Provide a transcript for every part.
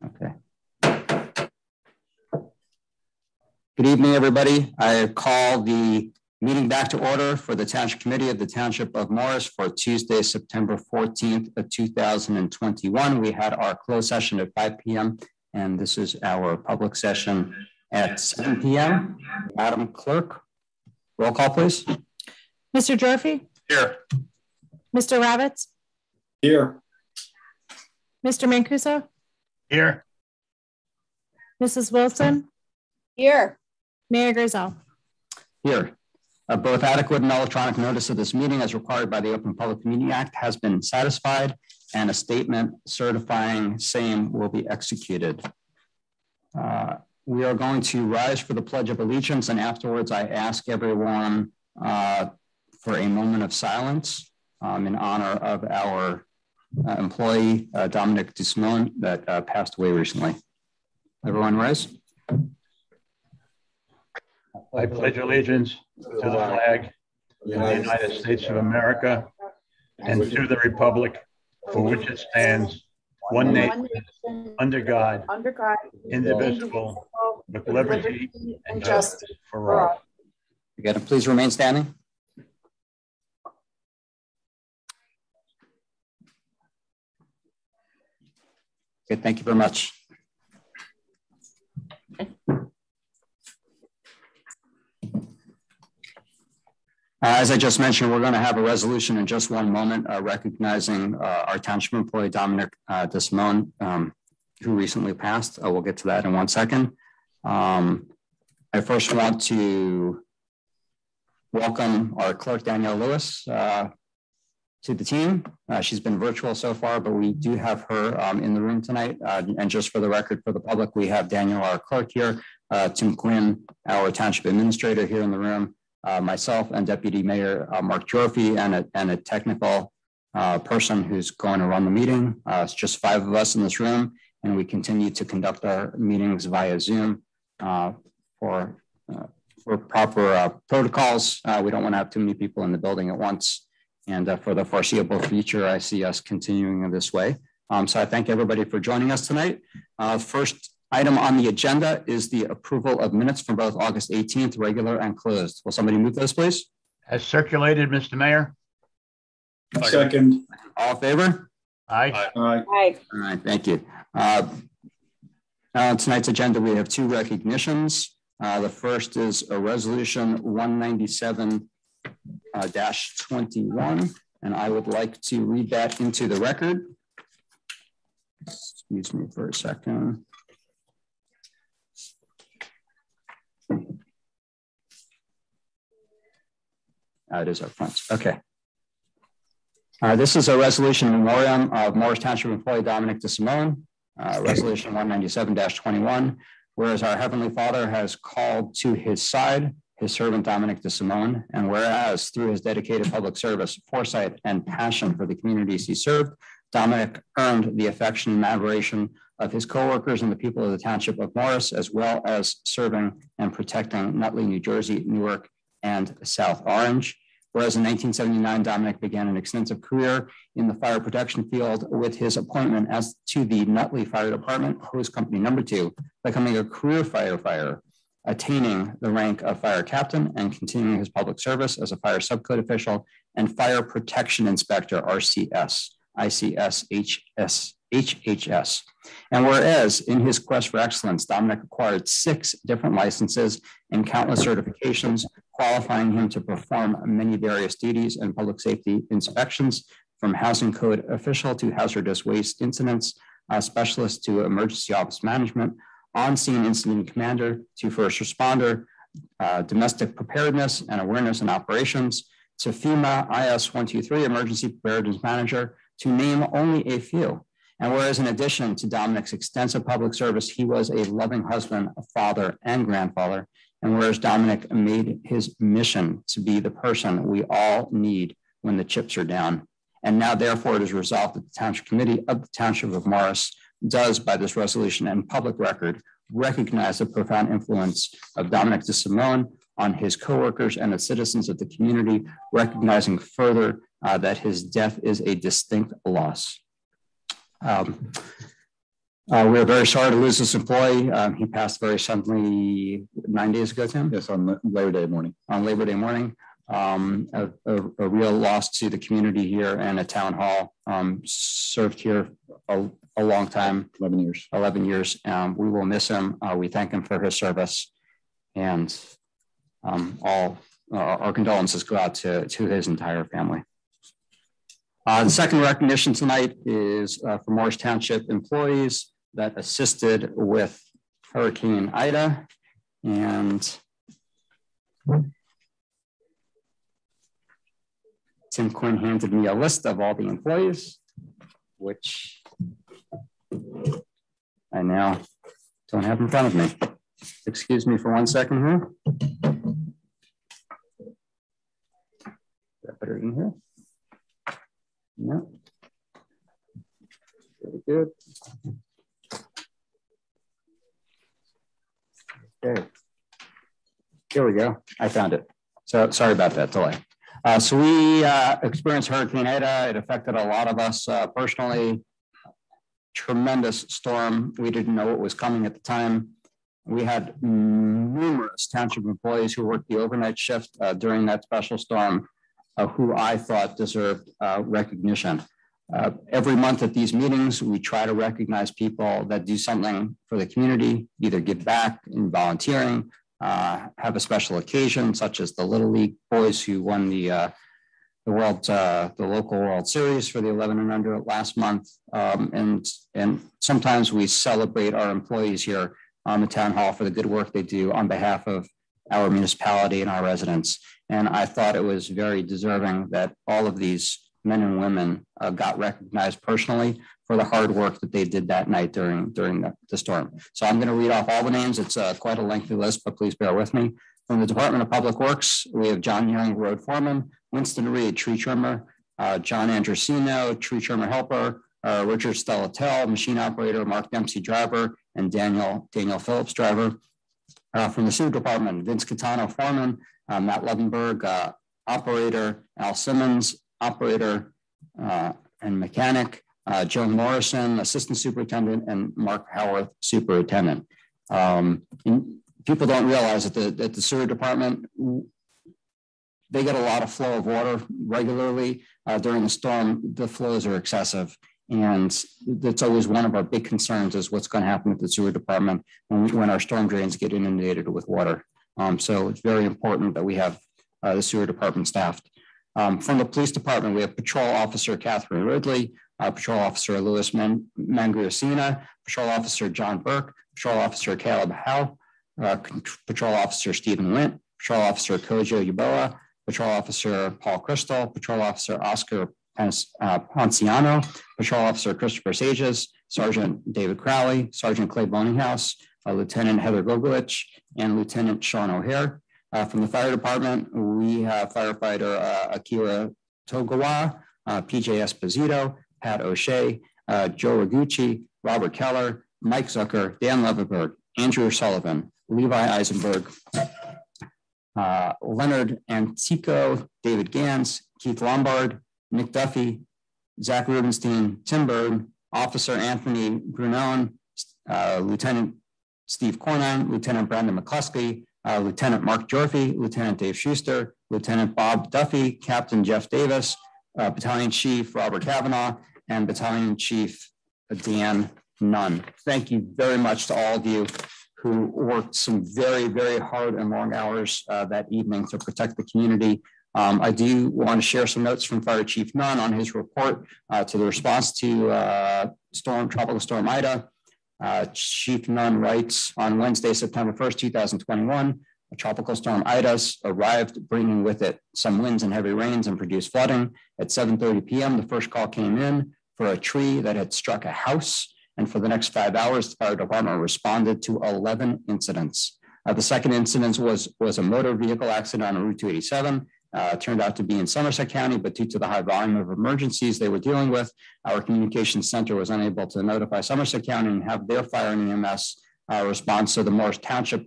Okay. Good evening, everybody. I call the meeting back to order for the Township Committee of the Township of Morris for Tuesday, September 14th of 2021. We had our closed session at 5 p.m. and this is our public session at 7 p.m. Madam Clerk, roll call, please. Mr. Gyorfy? Here. Mr. Ravitz? Here. Mr. Mancuso? Here. Mrs. Wilson? Here. Mayor Grayzel? Here. Both adequate and electronic notice of this meeting as required by the Open Public Meeting Act has been satisfied and a statement certifying same will be executed. We are going to rise for the Pledge of Allegiance, and afterwards I ask everyone for a moment of silence in honor of our employee, Domenick DISIMONE, that passed away recently. Everyone rise. I pledge allegiance to the flag of the United States of America and to the republic for which it stands, one nation, under God, indivisible, with liberty and justice for all. Again, please remain standing. Okay, thank you very much. As I just mentioned, we're going to have a resolution in just one moment recognizing our township employee, Domenick DISIMONE, who recently passed. We'll get to that in 1 second. I first want to welcome our clerk, Danielle Lewis, to the team. She's been virtual so far, but we do have her in the room tonight. And just for the record, for the public, we have Danielle, our clerk here, Tim Quinn, our township administrator here in the room, myself and Deputy Mayor Mark Gyorfy, and a technical person who's going to run the meeting. It's just 5 of us in this room, and we continue to conduct our meetings via Zoom for proper protocols. We don't want to have too many people in the building at once. And for the foreseeable future, I see us continuing in this way. So I thank everybody for joining us tonight. First item on the agenda is the approval of minutes from both August 18th, regular and closed. Will somebody move those, please? As circulated, Mr. Mayor. Second. All in favor? Aye. Aye. Aye. All right, thank you. On tonight's agenda, we have 2 recognitions. The first is a resolution 197-21, and I would like to read that into the record. Excuse me for a second. It is up front. Okay. This is a resolution in memoriam of Morris Township employee Domenick DISIMONE, resolution 197-21, whereas our Heavenly Father has called to his side his servant Domenick DISIMONE, and whereas through his dedicated public service, foresight, and passion for the communities he served, Domenick earned the affection and admiration of his coworkers and the people of the Township of Morris, as well as serving and protecting Nutley, New Jersey, Newark, and South Orange. Whereas in 1979, Domenick began an extensive career in the fire protection field with his appointment as to the Nutley Fire Department, Hose Company No. 2, becoming a career firefighter, attaining the rank of fire captain and continuing his public service as a fire subcode official and fire protection inspector, RCS, ICS, HHS. And whereas in his quest for excellence, Domenick acquired 6 different licenses and countless certifications, qualifying him to perform many various duties and public safety inspections, from housing code official to hazardous waste incidents, specialist to emergency office management, on-scene incident commander to first responder, domestic preparedness and awareness and operations, to FEMA IS 123 emergency preparedness manager, to name only a few. And whereas in addition to Domenick's extensive public service, he was a loving husband, a father, and grandfather. And whereas Domenick made his mission to be the person we all need when the chips are down. And now, therefore, it is resolved that the Township Committee of the Township of Morris does, by this resolution and public record, recognize the profound influence of Domenick DISIMONE on his coworkers and the citizens of the community, recognizing further that his death is a distinct loss. We're very sorry to lose this employee. He passed very suddenly 9 days ago, Tim? Yes, on Labor Day morning. On Labor Day morning. A real loss to the community here and at Town Hall. Served here a long time. 11 years. 11 years. We will miss him. We thank him for his service. And all our condolences go out to his entire family. The second recognition tonight is for Morris Township employees that assisted with Hurricane Ida. And Tim Quinn handed me a list of all the employees, which I now don't have in front of me. Excuse me for 1 second here. Is that better in here? No. Very good. Okay. Here we go. I found it. So sorry about that delay. So we experienced Hurricane Ida. It affected a lot of us personally. Tremendous storm. We didn't know what was coming at the time. We had numerous township employees who worked the overnight shift during that special storm, who I thought deserved recognition. Every month at these meetings, we try to recognize people that do something for the community, either give back in volunteering, have a special occasion, such as the Little League boys who won the local World Series for the 11 and under last month. And sometimes we celebrate our employees here on the Town Hall for the good work they do on behalf of our municipality and our residents. And I thought it was very deserving that all of these men and women got recognized personally for the hard work that they did that night during the storm. So I'm going to read off all the names. It's quite a lengthy list, but please bear with me. From the Department of Public Works, we have John Young, road foreman, Winston Reed, tree trimmer, John Andrusino, tree trimmer helper, Richard Stellatel, machine operator, Mark Dempsey, driver, and Daniel Phillips, driver. From the Sewer Department, Vince Catano, foreman, Matt Levenberg, operator, Al Simmons, operator and mechanic, Joe Morrison, assistant superintendent, and Mark Howarth, superintendent. People don't realize that the sewer department, they get a lot of flow of water regularly. During the storm, the flows are excessive. And that's always one of our big concerns is what's going to happen with the sewer department when our storm drains get inundated with water. So it's very important that we have the sewer department staffed. From the police department, we have Patrol Officer Catherine Ridley, Patrol Officer Louis Manguiosina, Patrol Officer John Burke, Patrol Officer Caleb Howe, Patrol Officer Stephen Wint, Patrol Officer Kojo Yaboa, Patrol Officer Paul Crystal, Patrol Officer Oscar Ponciano, Patrol Officer Christopher Sages, Sergeant David Crowley, Sergeant Clay Boninghouse, Lieutenant Heather Gogolich, and Lieutenant Sean O'Hare. From the fire department, we have firefighter Akira Togawa, PJ Esposito, Pat O'Shea, Joe Ragucci, Robert Keller, Mike Zucker, Dan Levenberg, Andrew Sullivan, Levi Eisenberg, Leonard Antico, David Gans, Keith Lombard, Nick Duffy, Zach Rubenstein, Tim Bird, Officer Anthony Brunon, Lieutenant Steve Cornine, Lieutenant Brandon McCluskey, Lieutenant Mark Gyorfy, Lieutenant Dave Schuster, Lieutenant Bob Duffy, Captain Jeff Davis, Battalion Chief Robert Kavanaugh, and Battalion Chief Dan Nunn. Thank you very much to all of you who worked some very, very hard and long hours that evening to protect the community. I do want to share some notes from Fire Chief Nunn on his report to the response to Tropical Storm Ida. Chief Nunn writes, on Wednesday, September 1st, 2021, a Tropical Storm Ida arrived, bringing with it some winds and heavy rains and produced flooding. At 7:30 p.m., the first call came in for a tree that had struck a house. And for the next 5 hours, the fire department responded to 11 incidents. The second incident was a motor vehicle accident on Route 287. Turned out to be in Somerset County, but due to the high volume of emergencies they were dealing with, our communications center was unable to notify Somerset County and have their fire and EMS response. So the Morris Township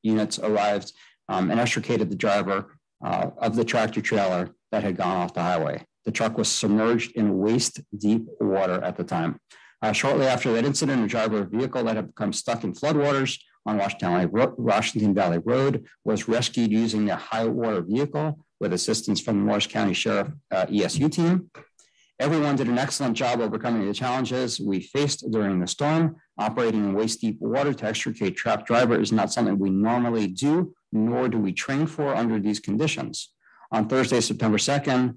units arrived and extricated the driver of the tractor trailer that had gone off the highway. The truck was submerged in waist-deep water at the time. Shortly after that incident, a driver of a vehicle that had become stuck in floodwaters on Washington Valley Road was rescued using a high water vehicle with assistance from the Morris County Sheriff ESU team. Everyone did an excellent job overcoming the challenges we faced during the storm. Operating in waist-deep water to extricate trapped driver is not something we normally do, nor do we train for under these conditions. On Thursday, September 2nd,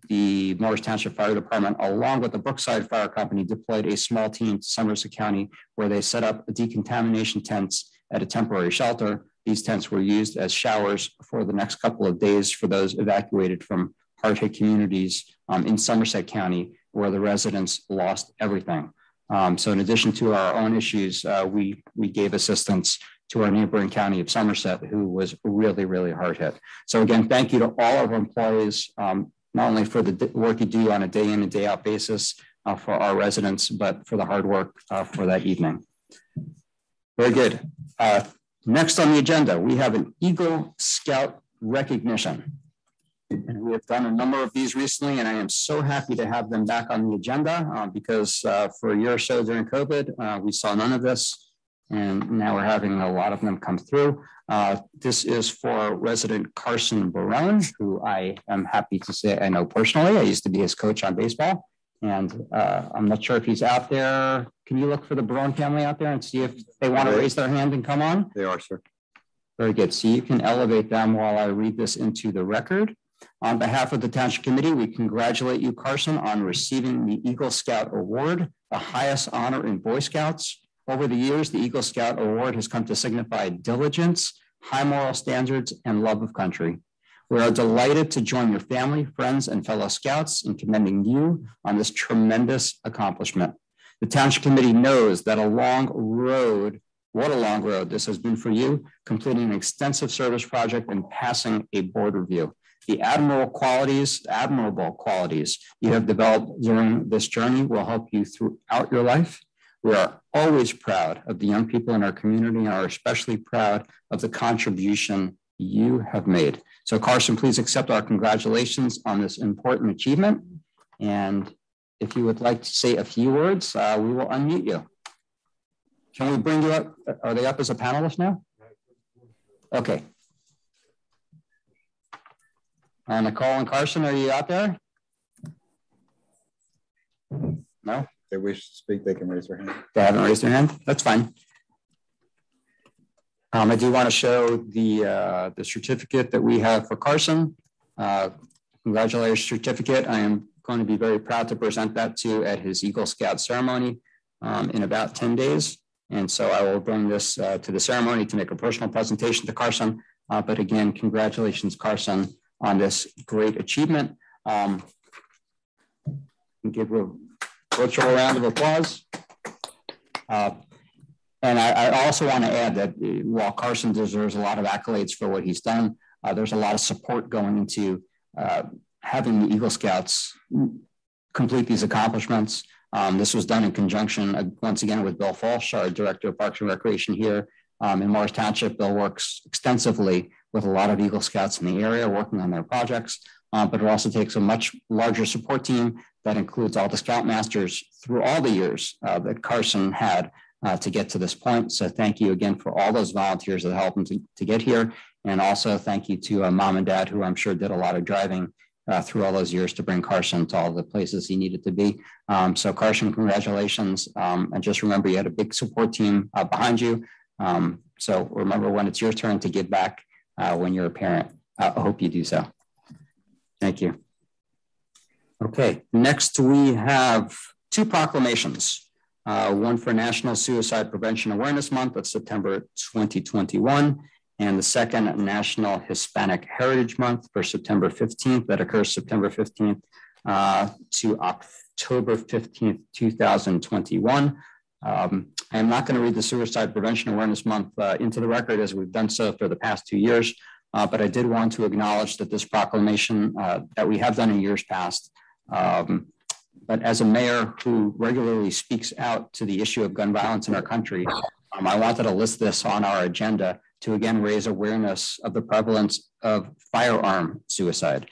the Morris Township Fire Department, along with the Brookside Fire Company, deployed a small team to Somerset County, where they set up decontamination tents at a temporary shelter. These tents were used as showers for the next couple of days for those evacuated from hard-hit communities in Somerset County, where the residents lost everything. So in addition to our own issues, we gave assistance to our neighboring county of Somerset, who was really, really hard hit. So again, thank you to all of our employees, not only for the work you do on a day in and day out basis for our residents, but for the hard work for that evening. Very good. Next on the agenda, we have an Eagle Scout recognition. And we have done a number of these recently, and I am so happy to have them back on the agenda because for a year or so during COVID, we saw none of this. And now we're having a lot of them come through. This is for resident Carson Barone, who I am happy to say I know personally. I used to be his coach on baseball. And I'm not sure if he's out there. Can you look for the Barone family out there and see if they want to raise their hand and come on? They are, sir. Very good. So you can elevate them while I read this into the record. On behalf of the Township Committee, we congratulate you, Carson, on receiving the Eagle Scout Award, the highest honor in Boy Scouts. Over the years, the Eagle Scout Award has come to signify diligence, high moral standards, and love of country. We are delighted to join your family, friends, and fellow Scouts in commending you on this tremendous accomplishment. The Township Committee knows that what a long road this has been for you, completing an extensive service project and passing a board review. The admirable qualities you have developed during this journey will help you throughout your life. We are always proud of the young people in our community and are especially proud of the contribution you have made. So Carson, please accept our congratulations on this important achievement. And if you would like to say a few words, we will unmute you. Can we bring you up? Are they up as a panelist now? Okay. Nicole and Carson, are you out there? No? If they wish to speak, they can raise their hand. They haven't raised their hand? That's fine. I do want to show the certificate that we have for Carson. Congratulations certificate. I am going to be very proud to present that to at his Eagle Scout ceremony in about 10 days. And so I will bring this to the ceremony to make a personal presentation to Carson. But again, congratulations, Carson, on this great achievement. Give a virtual round of applause. And I also want to add that while Carson deserves a lot of accolades for what he's done, there's a lot of support going into having the Eagle Scouts complete these accomplishments. This was done in conjunction, once again, with Bill Falsh, our Director of Parks and Recreation here in Morris Township. Bill works extensively with a lot of Eagle Scouts in the area working on their projects, but it also takes a much larger support team that includes all the Scoutmasters through all the years that Carson had to get to this point. So thank you again for all those volunteers that helped him to get here. And also thank you to Mom and Dad, who I'm sure did a lot of driving through all those years to bring Carson to all the places he needed to be. So Carson, congratulations. And just remember, you had a big support team behind you. So remember when it's your turn to give back when you're a parent. I hope you do so. Thank you. Okay, next we have two proclamations. One for National Suicide Prevention Awareness Month of September 2021, and the second National Hispanic Heritage Month for September 15th, that occurs September 15th to October 15th, 2021. I am not going to read the Suicide Prevention Awareness Month into the record as we've done so for the past 2 years, but I did want to acknowledge that this proclamation that we have done in years past, but as a mayor who regularly speaks out to the issue of gun violence in our country, I wanted to list this on our agenda to again raise awareness of the prevalence of firearm suicide.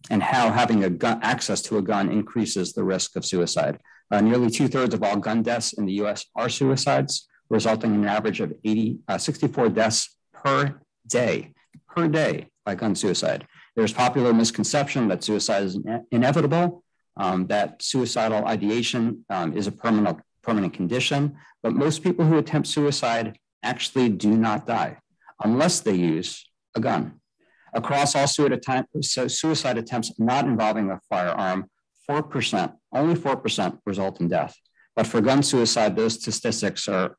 and how having access to a gun increases the risk of suicide. Nearly 2/3 of all gun deaths in the US are suicides, resulting in an average of 64 deaths per day by gun suicide. There's popular misconception that suicide is inevitable, that suicidal ideation is a permanent condition, but most people who attempt suicide actually do not die unless they use a gun. Across all suicide attempts not involving a firearm, 4%, only 4% result in death. But for gun suicide, those statistics are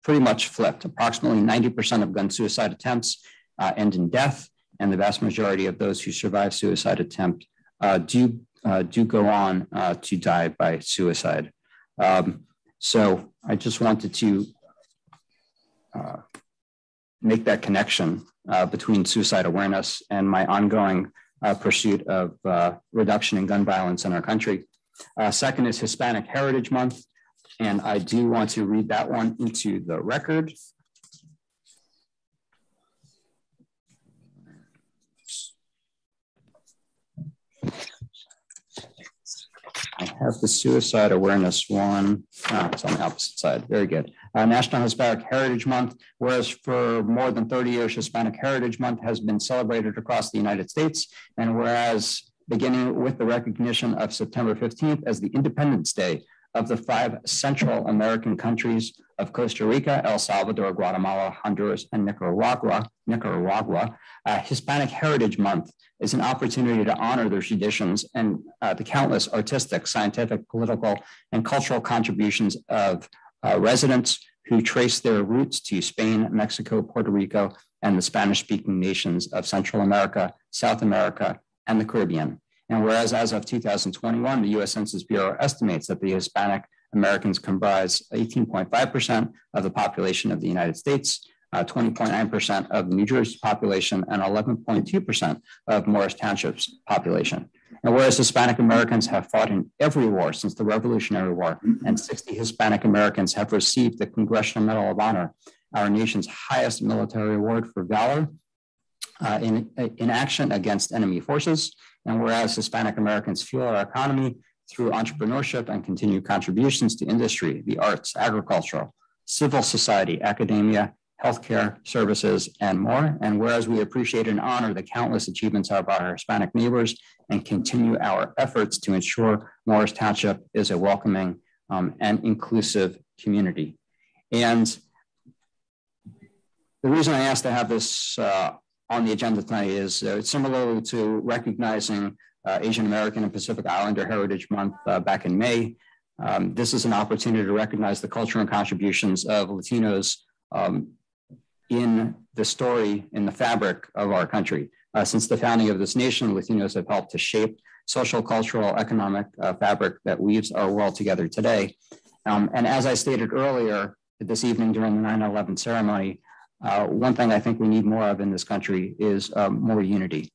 pretty much flipped. Approximately 90% of gun suicide attempts end in death, and the vast majority of those who survive suicide attempt do go on to die by suicide. So I just wanted to make that connection between suicide awareness and my ongoing pursuit of reduction in gun violence in our country. Second is Hispanic Heritage Month, and I do want to read that one into the record. I have the suicide awareness one. It's on the opposite side. Very good. National Hispanic Heritage Month, whereas for more than 30 years, Hispanic Heritage Month has been celebrated across the United States. And whereas beginning with the recognition of September 15th as the Independence Day of the 5 Central American countries of Costa Rica, El Salvador, Guatemala, Honduras, and Nicaragua, Hispanic Heritage Month is an opportunity to honor their traditions and the countless artistic, scientific, political, and cultural contributions of residents who trace their roots to Spain, Mexico, Puerto Rico, and the Spanish-speaking nations of Central America, South America, and the Caribbean. And whereas as of 2021, the U.S. Census Bureau estimates that the Hispanic Americans comprise 18.5% of the population of the United States, 20.9% of the New Jersey population, and 11.2% of Morris Township's population. And whereas Hispanic Americans have fought in every war since the Revolutionary War, and 60 Hispanic Americans have received the Congressional Medal of Honor, our nation's highest military award for valor in action against enemy forces. And whereas Hispanic Americans fuel our economy through entrepreneurship and continued contributions to industry, the arts, agricultural, civil society, academia, healthcare, services, and more. And whereas we appreciate and honor the countless achievements of our Hispanic neighbors and continue our efforts to ensure Morris Township is a welcoming and inclusive community. And the reason I asked to have this on the agenda tonight is similarly to recognizing Asian American and Pacific Islander Heritage Month back in May. This is an opportunity to recognize the culture and contributions of Latinos in the story, in the fabric of our country. Since the founding of this nation, Latinos have helped to shape social, cultural, economic fabric that weaves our world together today. And as I stated earlier this evening during the 9/11 ceremony, one thing I think we need more of in this country is more unity.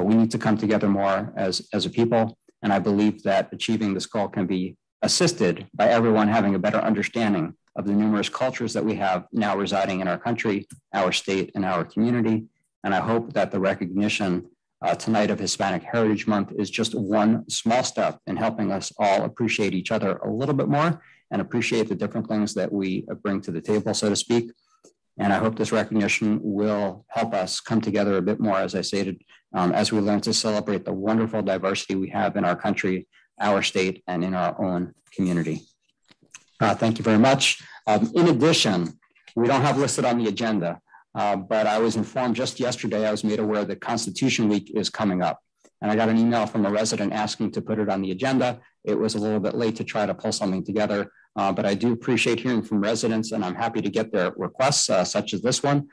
We need to come together more as a people, and I believe that achieving this goal can be assisted by everyone having a better understanding of the numerous cultures that we have now residing in our country, our state, and our community. And I hope that the recognition tonight of Hispanic Heritage Month is just one small step in helping us all appreciate each other a little bit more and appreciate the different things that we bring to the table, so to speak. And I hope this recognition will help us come together a bit more, as I stated, as we learn to celebrate the wonderful diversity we have in our country, our state, and in our own community. Thank you very much. In addition, we don't have listed on the agenda, but I was informed just yesterday, I was made aware that Constitution Week is coming up. And I got an email from a resident asking to put it on the agenda. It was a little bit late to try to pull something together, but I do appreciate hearing from residents, and I'm happy to get their requests, such as this one.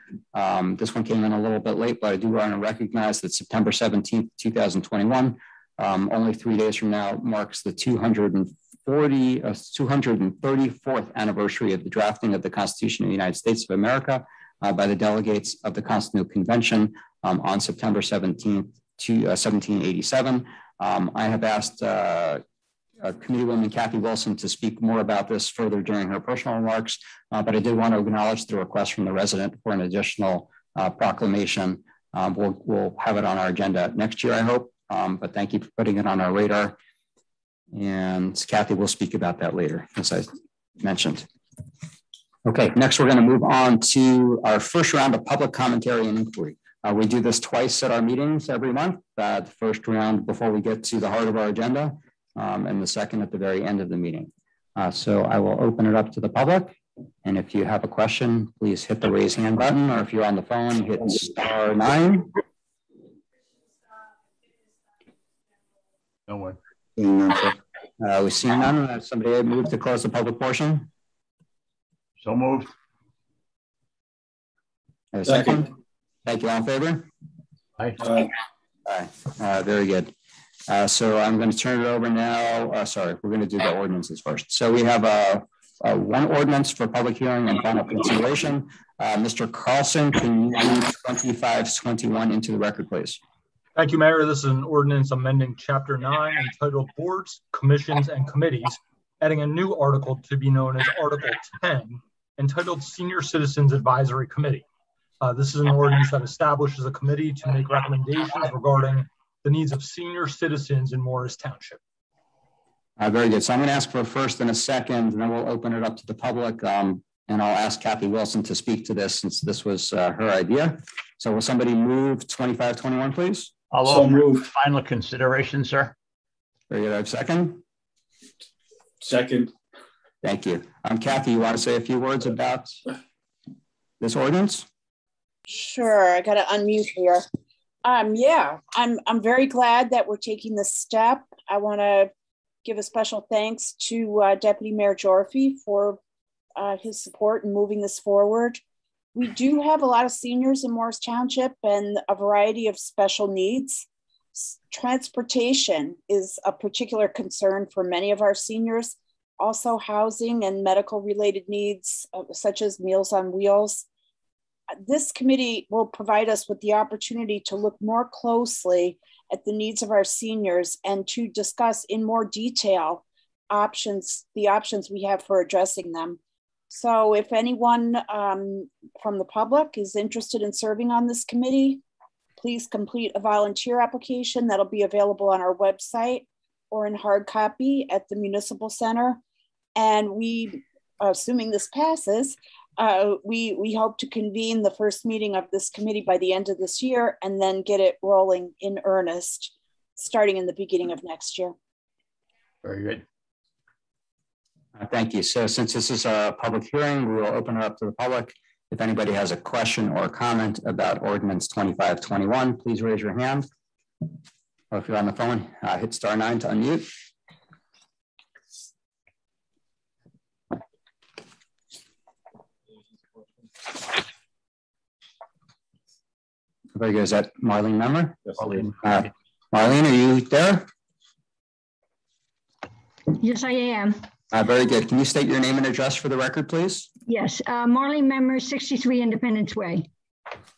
This one came in a little bit late, but I do want to recognize that September 17th, 2021, only 3 days from now, marks the 234th anniversary of the drafting of the Constitution of the United States of America by the delegates of the Continental Convention on September 17th, 1787. I have asked Committeewoman Kathy Wilson to speak more about this further during her personal remarks, but I did want to acknowledge the request from the resident for an additional proclamation. We'll have it on our agenda next year, I hope. but thank you for putting it on our radar. And Kathy will speak about that later, as I mentioned. Okay, next we're going to move on to our first round of public commentary and inquiry. We do this twice at our meetings every month. The first round before we get to the heart of our agenda, and the second at the very end of the meeting. So I will open it up to the public. And if you have a question, please hit the raise hand button, or if you're on the phone, hit *9. No one. We see none. Somebody move to close the public portion. So moved. A second. Thank you. All in favor? Aye. All right. Very good. So I'm going to turn it over now. Sorry, we're going to do the ordinances first. So we have one ordinance for public hearing and final consideration. Mr. Carlson, can you read 2521 into the record, please? Thank you, Mayor. This is an ordinance amending Chapter 9 entitled Boards, Commissions, and Committees, adding a new article to be known as Article 10, entitled Senior Citizens Advisory Committee. This is an ordinance that establishes a committee to make recommendations regarding the needs of senior citizens in Morris Township. Very good. So I'm going to ask for a first and a second, and then we'll open it up to the public. And I'll ask Kathy Wilson to speak to this since this was her idea. So will somebody move 2521, please? I'll move final consideration, sir. Very good. I have second. Second. Thank you. Kathy, you want to say a few words about this ordinance? Sure. I got to unmute here. Yeah, I'm very glad that we're taking this step. I want to give a special thanks to Deputy Mayor Gyorfy for his support in moving this forward. We do have a lot of seniors in Morris Township and a variety of special needs. Transportation is a particular concern for many of our seniors. Also housing and medical related needs such as Meals on Wheels. This committee will provide us with the opportunity to look more closely at the needs of our seniors and to discuss in more detail the options we have for addressing them. So if anyone from the public is interested in serving on this committee, please complete a volunteer application that'll be available on our website or in hard copy at the Municipal Center. And we, assuming this passes, we hope to convene the first meeting of this committee by the end of this year and then get it rolling in earnest, starting in the beginning of next year. Very good. Thank you. So since this is a public hearing, we will open it up to the public. If anybody has a question or a comment about Ordinance 2521, please raise your hand. Or if you're on the phone, hit *9 to unmute. Very good. Is that Marlene Memmer? Yes, Marlene, are you there? Yes, I am. Very good. Can you state your name and address for the record, please? Yes, Marlene Memmer, 63 Independence Way.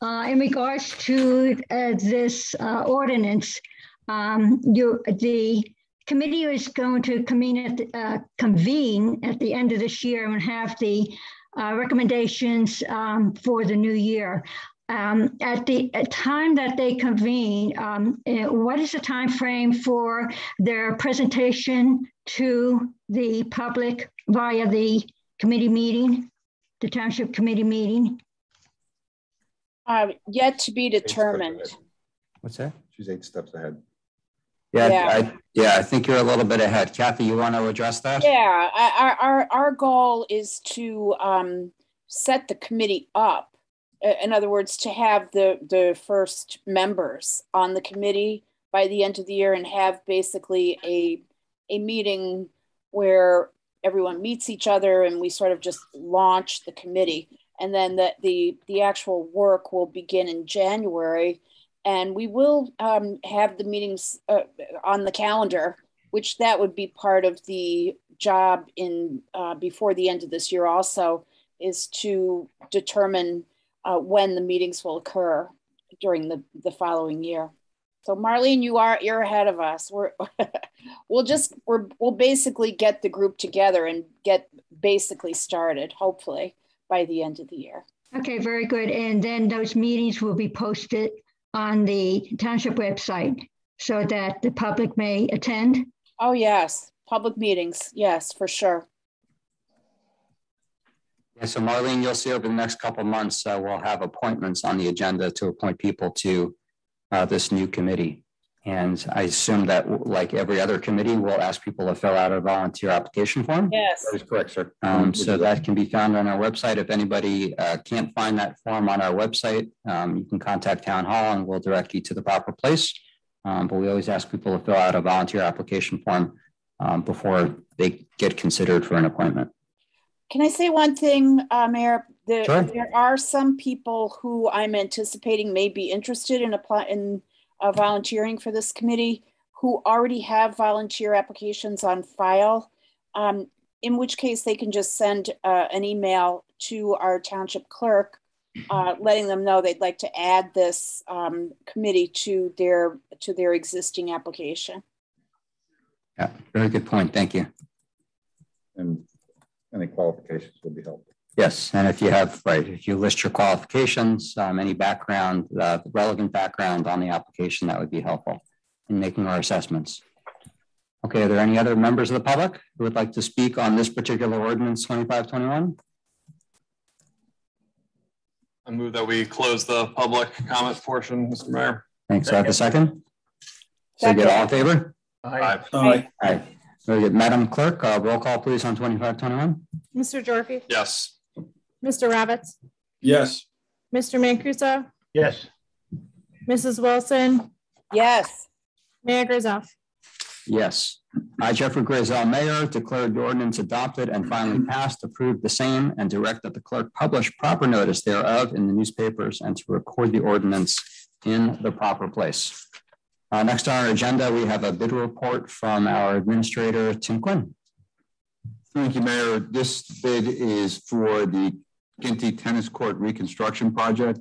In regards to this ordinance, the committee is going to convene at the end of this year and have the recommendations for the new year. At the time that they convene, what is the time frame for their presentation to the public via the committee meeting, the township committee meeting? Yet to be determined. What's that? She's 8 steps ahead. Yeah. I think you're a little bit ahead. Kathy, you want to address that? Yeah, our goal is to set the committee up. In other words, to have the first members on the committee by the end of the year and have basically a meeting where everyone meets each other and we sort of just launch the committee. And then the actual work will begin in January. And we will have the meetings on the calendar, which that would be part of the job in before the end of this year also, is to determine when the meetings will occur during the following year. So Marlene, you're ahead of us. We'll basically get the group together and get basically started, hopefully by the end of the year. Okay, very good. And then those meetings will be posted on the township website. so that the public may attend? Oh, yes. Public meetings. Yes, for sure. Yeah, so Marlene, you'll see over the next couple of months, we'll have appointments on the agenda to appoint people to this new committee. And I assume that, like every other committee, we'll ask people to fill out a volunteer application form. Yes. That is correct, sir. So that can be found on our website. If anybody can't find that form on our website, you can contact Town Hall and we'll direct you to the proper place. But we always ask people to fill out a volunteer application form before they get considered for an appointment. Can I say one thing, Mayor? Sure. There are some people who I'm anticipating may be interested in volunteering for this committee who already have volunteer applications on file, in which case they can just send an email to our township clerk, letting them know they'd like to add this committee to their existing application. Yeah, very good point. Thank you. And any qualifications would be helpful. Yes, and if you have, if you list your qualifications, any background, relevant background on the application, that would be helpful in making our assessments. Okay, are there any other members of the public who would like to speak on this particular ordinance 2521? I move that we close the public comment portion, Mr. Mayor. Thanks. I have a second. So get all in favor? Aye. Aye. Aye. Very good. Madam Clerk, roll call please on 2521. Mr. Gyorfy, Yes. Mr. Ravitz, Yes. Mr. Mancuso, Yes. Mrs. Wilson, Yes. Mayor Grayzel. Yes. I, Jeffrey Grayzel, Mayor, declare the ordinance adopted and finally passed, approve the same, and direct that the clerk publish proper notice thereof in the newspapers and to record the ordinance in the proper place. Next on our agenda, we have a bid report from our administrator, Tim Quinn. Thank you, Mayor. This bid is for the Ginty Tennis Court Reconstruction Project.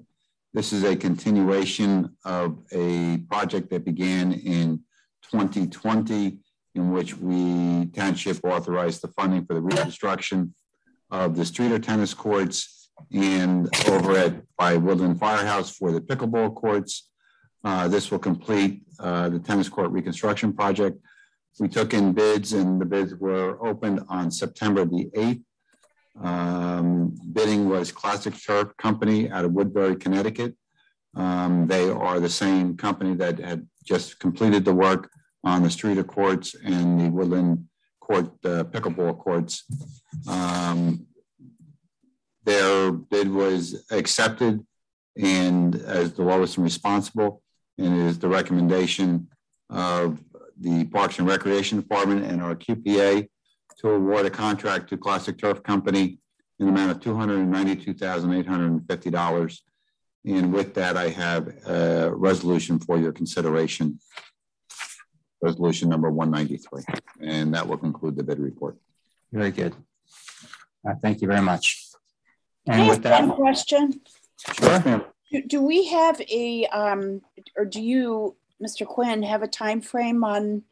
This is a continuation of a project that began in 2020, in which Township authorized the funding for the reconstruction of the Streeter tennis courts and over by Woodland Firehouse for the pickleball courts. This will complete the tennis court reconstruction project. We took in bids and the bids were opened on September the 8th. Bidding was Classic Turf Company out of Woodbury, Connecticut. They are the same company that had just completed the work on the Streeter courts and the Woodland court, pickleball courts. Their bid was accepted and as the lowest and responsible, and it is the recommendation of the Parks and Recreation Department and our QPA to award a contract to Classic Turf Company in the amount of $292,850. And with that, I have a resolution for your consideration. Resolution number 193. And that will conclude the bid report. Very good. Thank you very much. Can I ask one question? Sure. Do we have or do you, Mr. Quinn, have a time frame on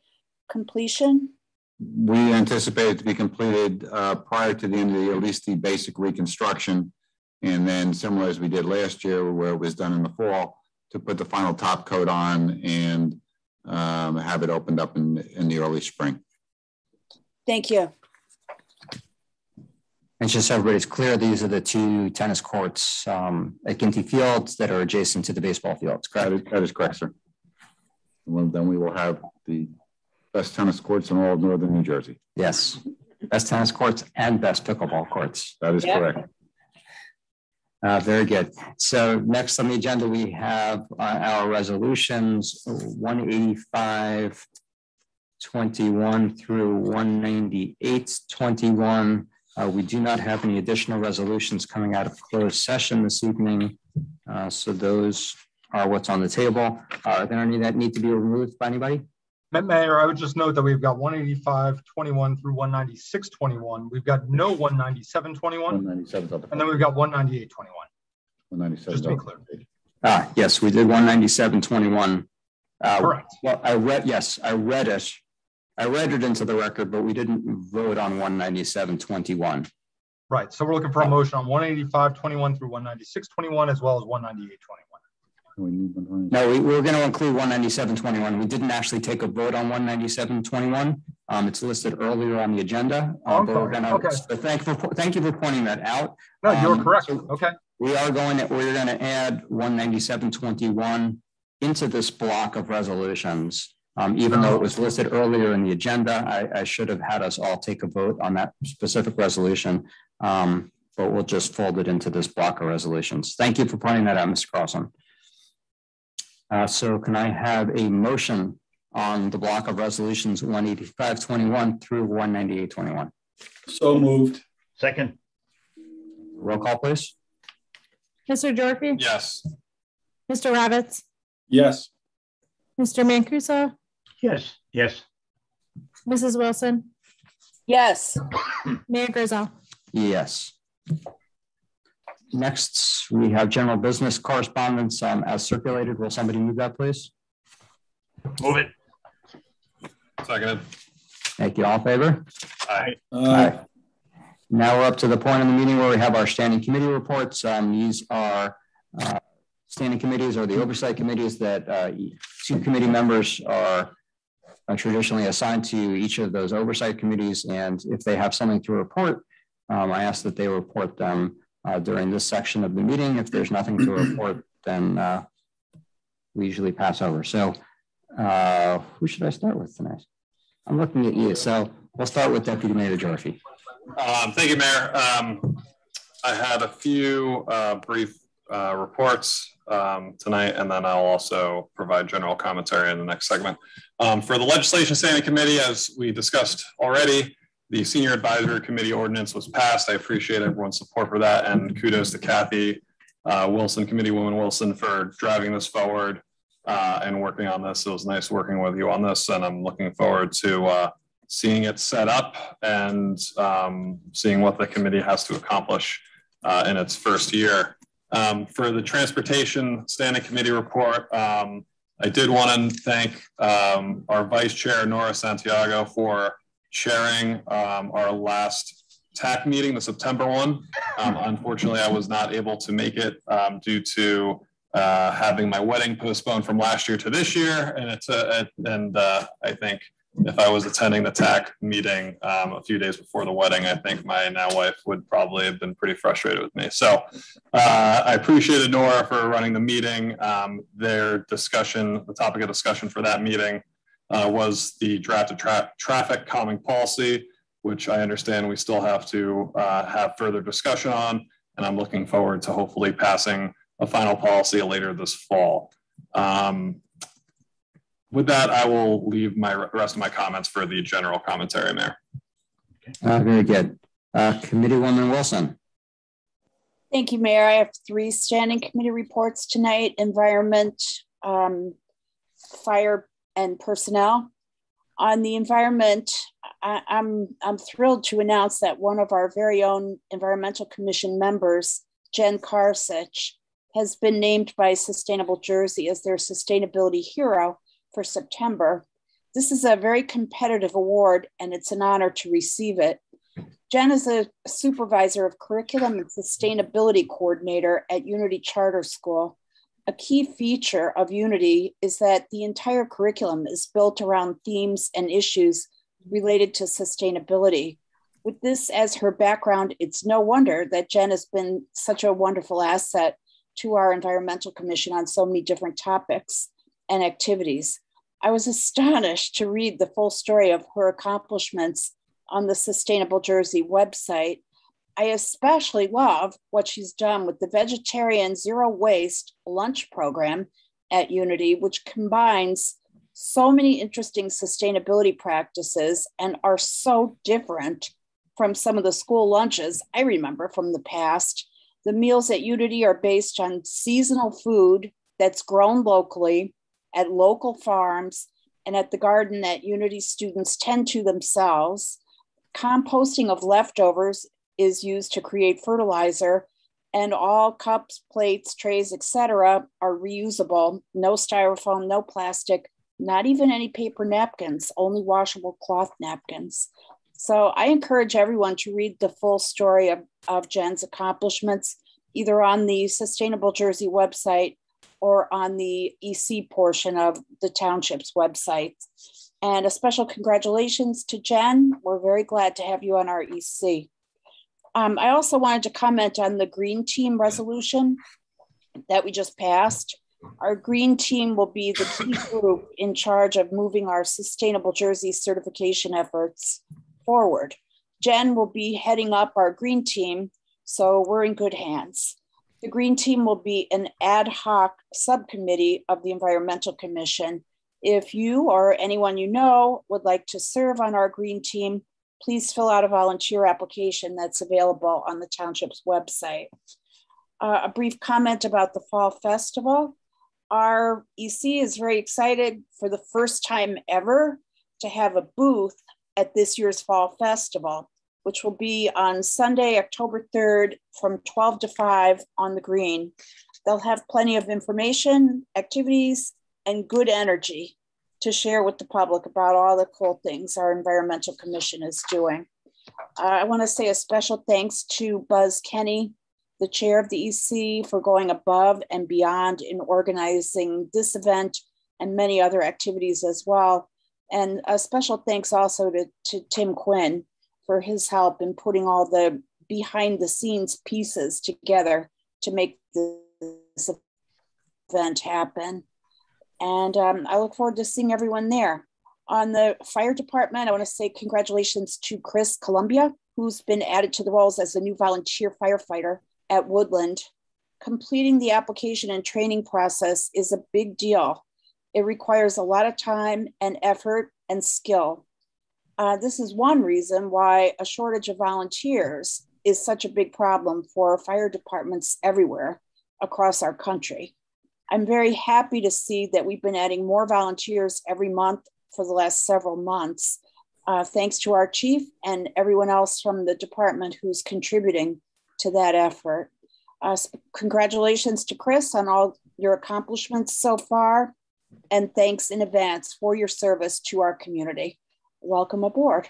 completion? We anticipate it to be completed prior to the end of the year, at least the basic reconstruction. And then similar as we did last year, where it was done in the fall, to put the final top coat on and have it opened up in the early spring. Thank you. And just so everybody's clear, these are the two tennis courts at Ginty Fields that are adjacent to the baseball fields, correct? That is correct, sir. Well, then we will have the best tennis courts in all of northern New Jersey. Yes, best tennis courts and best pickleball courts. That is correct. Very good. So next on the agenda, we have our resolutions 185-21 through 198-21. We do not have any additional resolutions coming out of closed session this evening. So those are what's on the table. Are there any that need to be removed by anybody? Mayor, I would just note that we've got 185-21 through 196-21. We've got no 197-21. And then we've got 198-21. 197. Just to be clear. Yes, we did 197-21. Correct. Well, I read it. I read it into the record, but we didn't vote on 197-21. Right. So we're looking for a motion on 185-21 through 196-21, as well as 198-21. No, we were going to include 197.21. We didn't actually take a vote on 197.21. It's listed earlier on the agenda. But we're going to. Okay. So thank you for pointing that out. No, you're correct. So okay. We're going to add 197.21 into this block of resolutions. Even though it was listed earlier in the agenda, I should have had us all take a vote on that specific resolution. But we'll just fold it into this block of resolutions. Thank you for pointing that out, Mr. Carlson. So can I have a motion on the block of resolutions 185.21 through 198.21? So moved. Second. Roll call, please. Mr. Gyorfy? Yes. Mr. Ravitz? Yes. Mr. Mancuso? Yes. Yes. Mrs. Wilson? Yes. Mayor Grayzel? Yes. Next, we have general business correspondence as circulated. Will somebody move that, please? Move it. Seconded. Thank you. All in favor? Aye. Aye. Now we're up to the point in the meeting where we have our standing committee reports. These are standing committees or the oversight committees that two committee members are traditionally assigned to each of those oversight committees. And if they have something to report, I ask that they report them during this section of the meeting. If there's nothing to report, then we usually pass over. So who should I start with tonight? I'm looking at you. So we'll start with Deputy Mayor Gyorfy. Thank you, Mayor. I had a few brief reports tonight, and then I'll also provide general commentary in the next segment. For the Legislation Standing Committee, as we discussed already, the Senior Advisory Committee ordinance was passed. I appreciate everyone's support for that, and kudos to Kathy Wilson, Committeewoman Wilson, for driving this forward and working on this. It was nice working with you on this, and I'm looking forward to seeing it set up and seeing what the committee has to accomplish in its first year. For the Transportation Standing Committee report, I did want to thank our Vice Chair, Nora Santiago, for chairing our last TAC meeting, the September one. Unfortunately, I was not able to make it due to having my wedding postponed from last year to this year. And I think if I was attending the TAC meeting a few days before the wedding, I think my now wife would probably have been pretty frustrated with me. So I appreciated Nora for running the meeting. Their discussion, the topic of discussion for that meeting was the drafted traffic calming policy, which I understand we still have to have further discussion on. And I'm looking forward to hopefully passing a final policy later this fall. With that, I will leave my rest of my comments for the general commentary, Mayor. Very good. Committeewoman Wilson. Thank you, Mayor. I have 3 standing committee reports tonight: Environment, Fire, and Personnel. On the environment, I'm thrilled to announce that one of our very own Environmental Commission members, Jen Karsich, has been named by Sustainable Jersey as their sustainability hero for September. This is a very competitive award, and it's an honor to receive it. Jen is a supervisor of curriculum and sustainability coordinator at Unity Charter School. A key feature of Unity is that the entire curriculum is built around themes and issues related to sustainability. With this as her background, it's no wonder that Jen has been such a wonderful asset to our Environmental Commission on so many different topics and activities. I was astonished to read the full story of her accomplishments on the Sustainable Jersey website. I especially love what she's done with the vegetarian zero waste lunch program at Unity, which combines so many interesting sustainability practices and are so different from some of the school lunches I remember from the past. The meals at Unity are based on seasonal food that's grown locally at local farms and at the garden that Unity students tend to themselves. Composting of leftovers is used to create fertilizer, and all cups, plates, trays, etc. are reusable. No styrofoam, no plastic, not even any paper napkins, only washable cloth napkins. So I encourage everyone to read the full story of Jen's accomplishments, either on the Sustainable Jersey website or on the EC portion of the township's website. And a special congratulations to Jen. We're very glad to have you on our EC. I also wanted to comment on the Green Team resolution that we just passed. Our Green Team will be the key group in charge of moving our sustainable jersey certification efforts forward. Jen will be heading up our Green Team, so we're in good hands. The Green Team will be an ad hoc subcommittee of the Environmental Commission. If you or anyone you know would like to serve on our Green Team, please fill out a volunteer application that's available on the township's website. A brief comment about the Fall Festival. Our EC is very excited for the first time ever to have a booth at this year's Fall Festival, which will be on Sunday, October 3rd from 12 to 5 on the green. They'll have plenty of information, activities, and good energy to share with the public about all the cool things our Environmental Commission is doing. I want to say a special thanks to Buzz Kenny, the chair of the EC, for going above and beyond in organizing this event and many other activities as well. And a special thanks also to Tim Quinn for his help in putting all the behind the scenes pieces together to make this event happen. And I look forward to seeing everyone there. On the fire department, I want to say congratulations to Chris Columbia, who's been added to the roles as a new volunteer firefighter at Woodland. Completing the application and training process is a big deal. It requires a lot of time and effort and skill. This is one reason why a shortage of volunteers is such a big problem for fire departments everywhere across our country. I'm very happy to see that we've been adding more volunteers every month for the last several months, thanks to our chief and everyone else from the department who's contributing to that effort. Congratulations to Chris on all your accomplishments so far, and thanks in advance for your service to our community. Welcome aboard.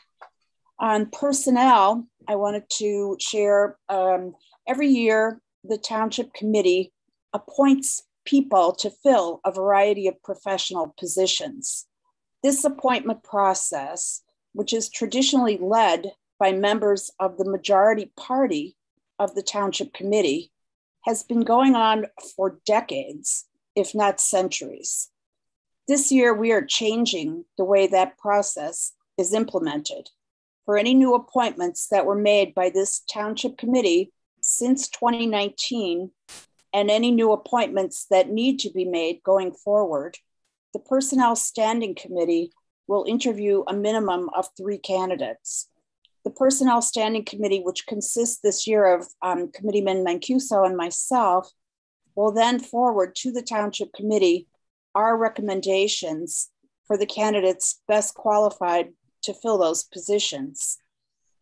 On personnel, I wanted to share, every year the Township Committee appoints people to fill a variety of professional positions. This appointment process, which is traditionally led by members of the majority party of the Township Committee, has been going on for decades, if not centuries. This year, we are changing the way that process is implemented. For any new appointments that were made by this Township Committee since 2019, and any new appointments that need to be made going forward, the Personnel Standing Committee will interview a minimum of 3 candidates. The Personnel Standing Committee, which consists this year of Committeeman Mancuso and myself, will then forward to the Township Committee our recommendations for the candidates best qualified to fill those positions.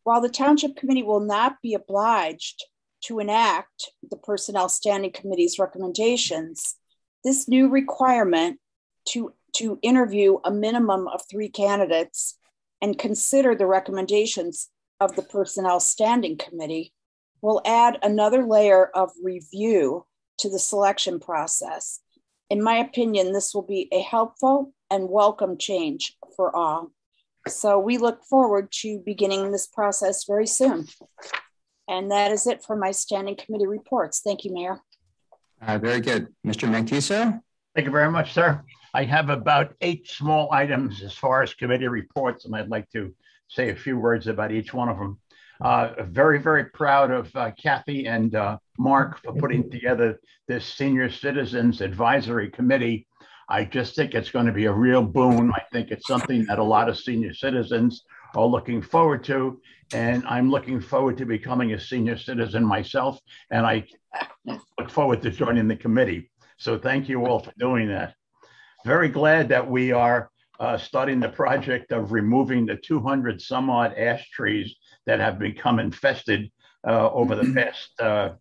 While the Township Committee will not be obliged to enact the Personnel Standing Committee's recommendations, this new requirement to interview a minimum of 3 candidates and consider the recommendations of the Personnel Standing Committee will add another layer of review to the selection process. In my opinion, this will be a helpful and welcome change for all. So we look forward to beginning this process very soon. And that is it for my standing committee reports. Thank you, Mayor. Very good. Mr. Mancuso? Thank you very much, sir. I have about 8 small items as far as committee reports, and I'd like to say a few words about each one of them. Very, very proud of Kathy and Mark for putting together this Senior Citizens Advisory Committee. I just think it's going to be a real boon. I think it's something that a lot of senior citizens are looking forward to, and I'm looking forward to becoming a senior citizen myself, and I look forward to joining the committee. So thank you all for doing that. Very glad that we are starting the project of removing the 200 some odd ash trees that have become infested over the past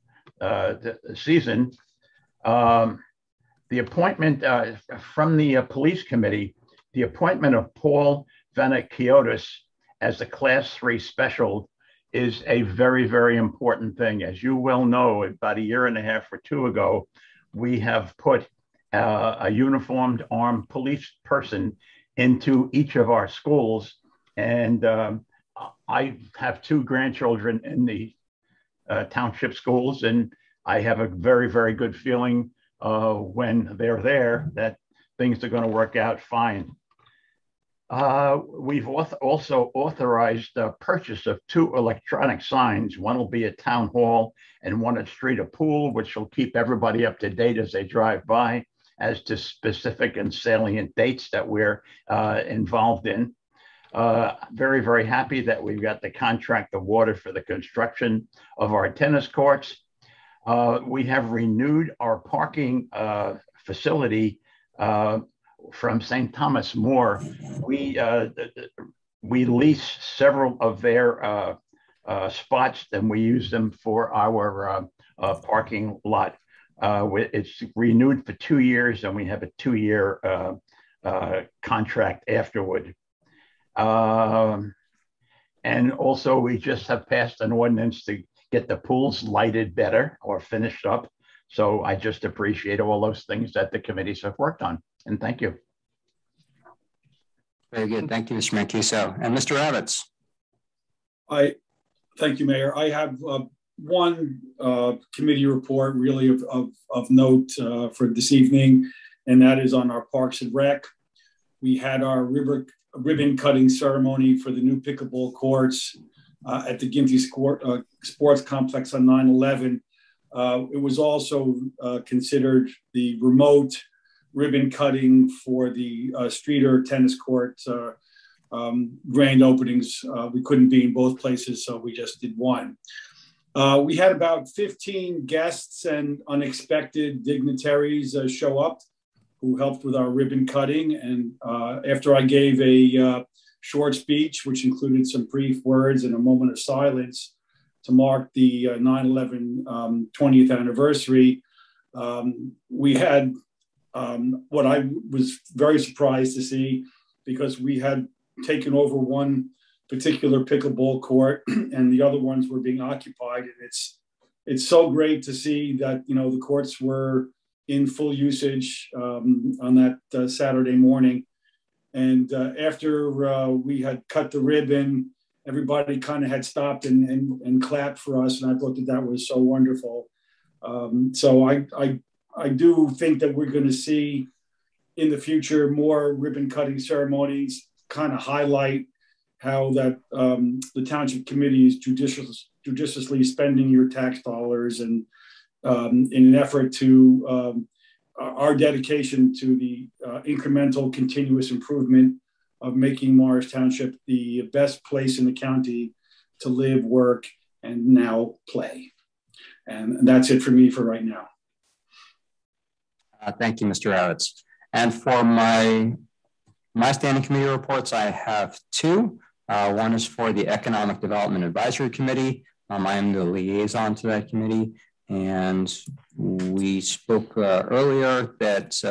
season. The appointment from the police committee, the appointment of Paul Vanakiotis as a Class 3 special is a very, very important thing. As you well know, about 1.5 years or 2 ago, we have put a uniformed armed police person into each of our schools. And I have 2 grandchildren in the township schools, and I have a very, very good feeling when they're there that things are going to work out fine. We've also authorized the purchase of 2 electronic signs. One will be at Town Hall and one at Street of Pool, which will keep everybody up to date as they drive by as to specific and salient dates that we're involved in. Very, very happy that we've got the contract awarded for the construction of our tennis courts. We have renewed our parking facility from St. Thomas More. We lease several of their spots, and we use them for our parking lot. It's renewed for 2 years, and we have a 2-year contract afterward. And also, we just have passed an ordinance to get the pools lighted better or finished up. So I just appreciate all those things that the committees have worked on. And thank you. Very good. Thank you, Mr. Mancuso. And Mr. Ravitz. Thank you, Mayor. I have one committee report really of note for this evening, and that is on our Parks and Rec. We had our ribbon cutting ceremony for the new pickleball courts at the Gyorfy Sports Complex on 9/11. It was also considered the remote ribbon cutting for the Streeter tennis court grand openings. We couldn't be in both places, so we just did one. We had about 15 guests and unexpected dignitaries show up who helped with our ribbon cutting. And after I gave a short speech, which included some brief words and a moment of silence to mark the 9/11 20th anniversary, we had what I was very surprised to see, because we had taken over one particular pickleball court and the other ones were being occupied. And it's so great to see that, you know, the courts were in full usage on that Saturday morning. And after we had cut the ribbon, everybody kind of had stopped and clapped for us. And I thought that was so wonderful. So I do think that we're going to see in the future more ribbon cutting ceremonies, kind of highlight how that the Township Committee is judiciously spending your tax dollars, and in an effort to our dedication to the incremental continuous improvement of making Morris Township the best place in the county to live, work, and now play. And that's it for me for right now. Thank you, Mr. Ravitz. And for my standing committee reports, I have 2. One is for the Economic Development Advisory Committee. I am the liaison to that committee. And we spoke earlier that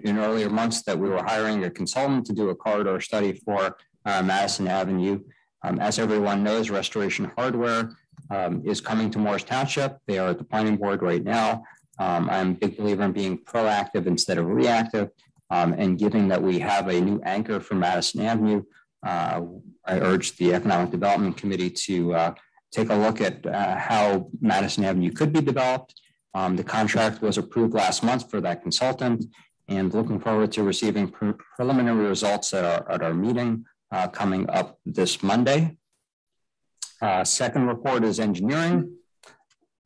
in earlier months that we were hiring a consultant to do a corridor study for Madison Avenue. As everyone knows, Restoration Hardware is coming to Morris Township. They are at the planning board right now. I'm a big believer in being proactive instead of reactive. And given that we have a new anchor for Madison Avenue, I urge the Economic Development Committee to take a look at how Madison Avenue could be developed. The contract was approved last month for that consultant, and looking forward to receiving preliminary results at our meeting coming up this Monday. Second report is engineering.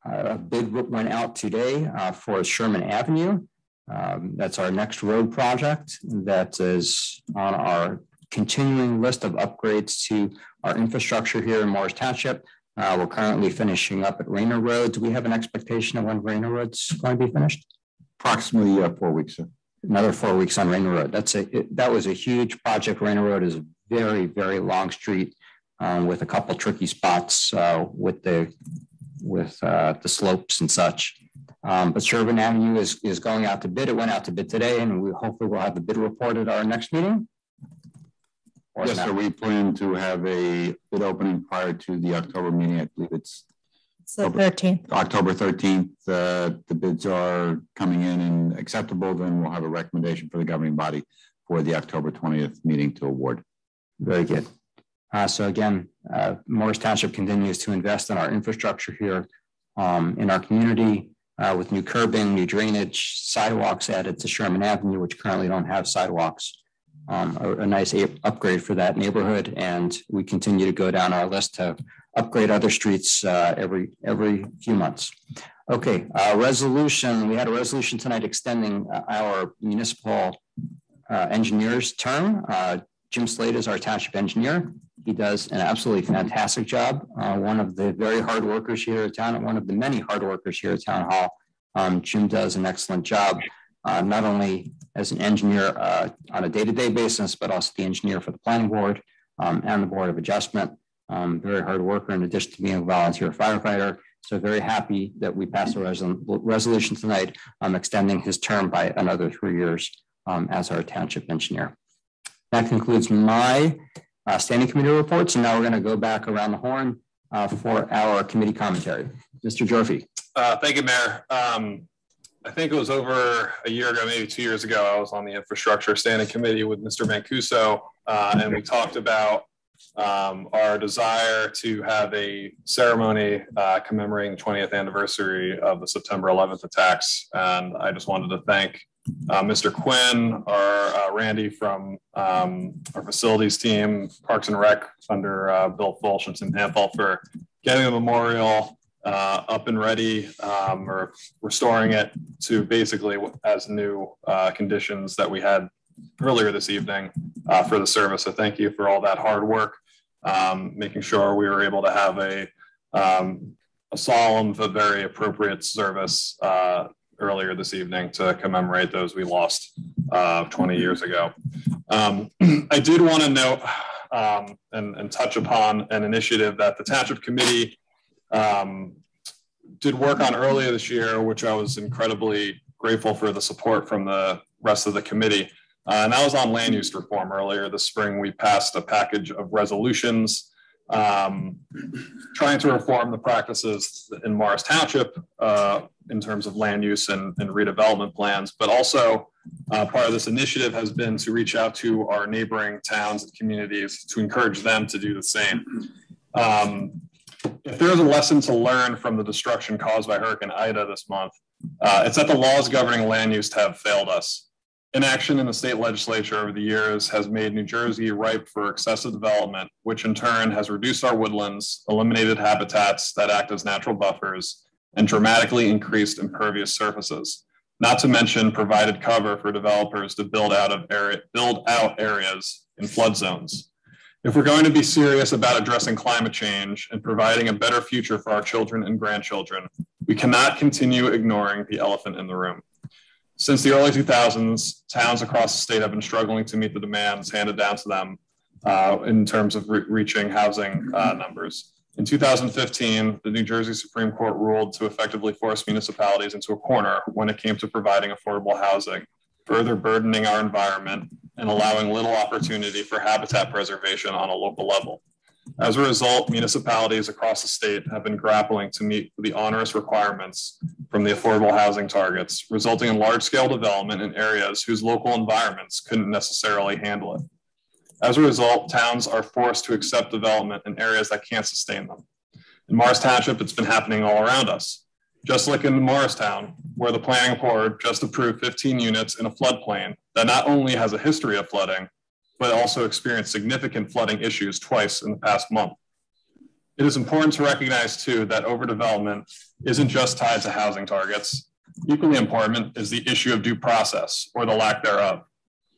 A bid went out today for Sherman Avenue. That's our next road project that is on our continuing list of upgrades to our infrastructure here in Morris Township. We're currently finishing up at Rayner Road. Do we have an expectation of when Rayner Road's going to be finished? Approximately 4 weeks. Sir. Another 4 weeks on Rayner Road. That was a huge project. Rayner Road is a very, very long street with a couple tricky spots with the slopes and such. But Sherman Avenue is going out to bid. It went out to bid today, and we hopefully will have the bid report at our next meeting. Yes, sir. We plan to have a bid opening prior to the October meeting. I believe it's So 13th. October 13th, the bids are coming in and acceptable, then we'll have a recommendation for the governing body for the October 20th meeting to award. Very good. So again, Morris Township continues to invest in our infrastructure here in our community with new curbing, new drainage, sidewalks added to Sherman Avenue, which currently don't have sidewalks. A nice upgrade for that neighborhood, and we continue to go down our list to upgrade other streets every few months. Okay, resolution. We had a resolution tonight extending our municipal engineer's term. Jim Slade is our township engineer. He does an absolutely fantastic job. One of the very hard workers here at town, and one of the many hard workers here at Town Hall. Jim does an excellent job, not only as an engineer on a day-to-day basis, but also the engineer for the planning board and the board of adjustment. Very hard worker in addition to being a volunteer firefighter. So very happy that we passed a resolution tonight extending his term by another 3 years as our township engineer. That concludes my standing committee reports, and now we're going to go back around the horn for our committee commentary. Mr. Gyorfy. Thank you, Mayor. I think it was over a year ago, maybe 2 years ago, I was on the infrastructure standing committee with Mr. Mancuso, and we talked about our desire to have a ceremony commemorating the 20th anniversary of the September 11th attacks. And I just wanted to thank Mr. Quinn, our Randy from our facilities team, Parks and Rec under Bill Fulshins and Hampel for getting the memorial up and ready, or restoring it to basically as new conditions that we had earlier this evening for the service. So thank you for all that hard work, making sure we were able to have a solemn but very appropriate service earlier this evening to commemorate those we lost 20 years ago. I did want to note and touch upon an initiative that the Township Committee did work on earlier this year, which I was incredibly grateful for the support from the rest of the committee. And that was on land use reform. Earlier this spring, we passed a package of resolutions trying to reform the practices in Morris Township in terms of land use and redevelopment plans. But also part of this initiative has been to reach out to our neighboring towns and communities to encourage them to do the same. If there is a lesson to learn from the destruction caused by Hurricane Ida this month, it's that the laws governing land use have failed us. Inaction in the state legislature over the years has made New Jersey ripe for excessive development, which in turn has reduced our woodlands, eliminated habitats that act as natural buffers, and dramatically increased impervious surfaces. Not to mention provided cover for developers to build out areas in flood zones. If we're going to be serious about addressing climate change and providing a better future for our children and grandchildren, we cannot continue ignoring the elephant in the room. Since the early 2000s, towns across the state have been struggling to meet the demands handed down to them in terms of reaching housing numbers. In 2015, the New Jersey Supreme Court ruled to effectively force municipalities into a corner when it came to providing affordable housing, further burdening our environment and allowing little opportunity for habitat preservation on a local level. As a result, municipalities across the state have been grappling to meet the onerous requirements from the affordable housing targets, resulting in large-scale development in areas whose local environments couldn't necessarily handle it. As a result, towns are forced to accept development in areas that can't sustain them. In Morris Township, it's been happening all around us. Just like in Morristown, where the planning board just approved 15 units in a floodplain that not only has a history of flooding, but also experienced significant flooding issues twice in the past month. It is important to recognize too that overdevelopment isn't just tied to housing targets. Equally important is the issue of due process or the lack thereof.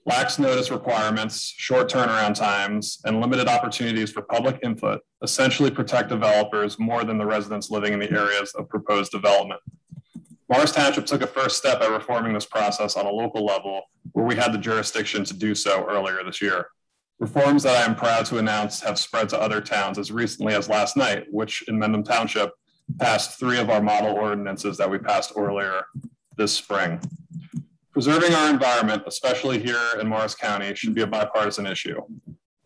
Lax notice requirements, short turnaround times, and limited opportunities for public input essentially protect developers more than the residents living in the areas of proposed development. Morris Township took a first step at reforming this process on a local level where we had the jurisdiction to do so earlier this year. Reforms that I am proud to announce have spread to other towns as recently as last night, which in Mendham Township passed 3 of our model ordinances that we passed earlier this spring. Preserving our environment, especially here in Morris County, should be a bipartisan issue.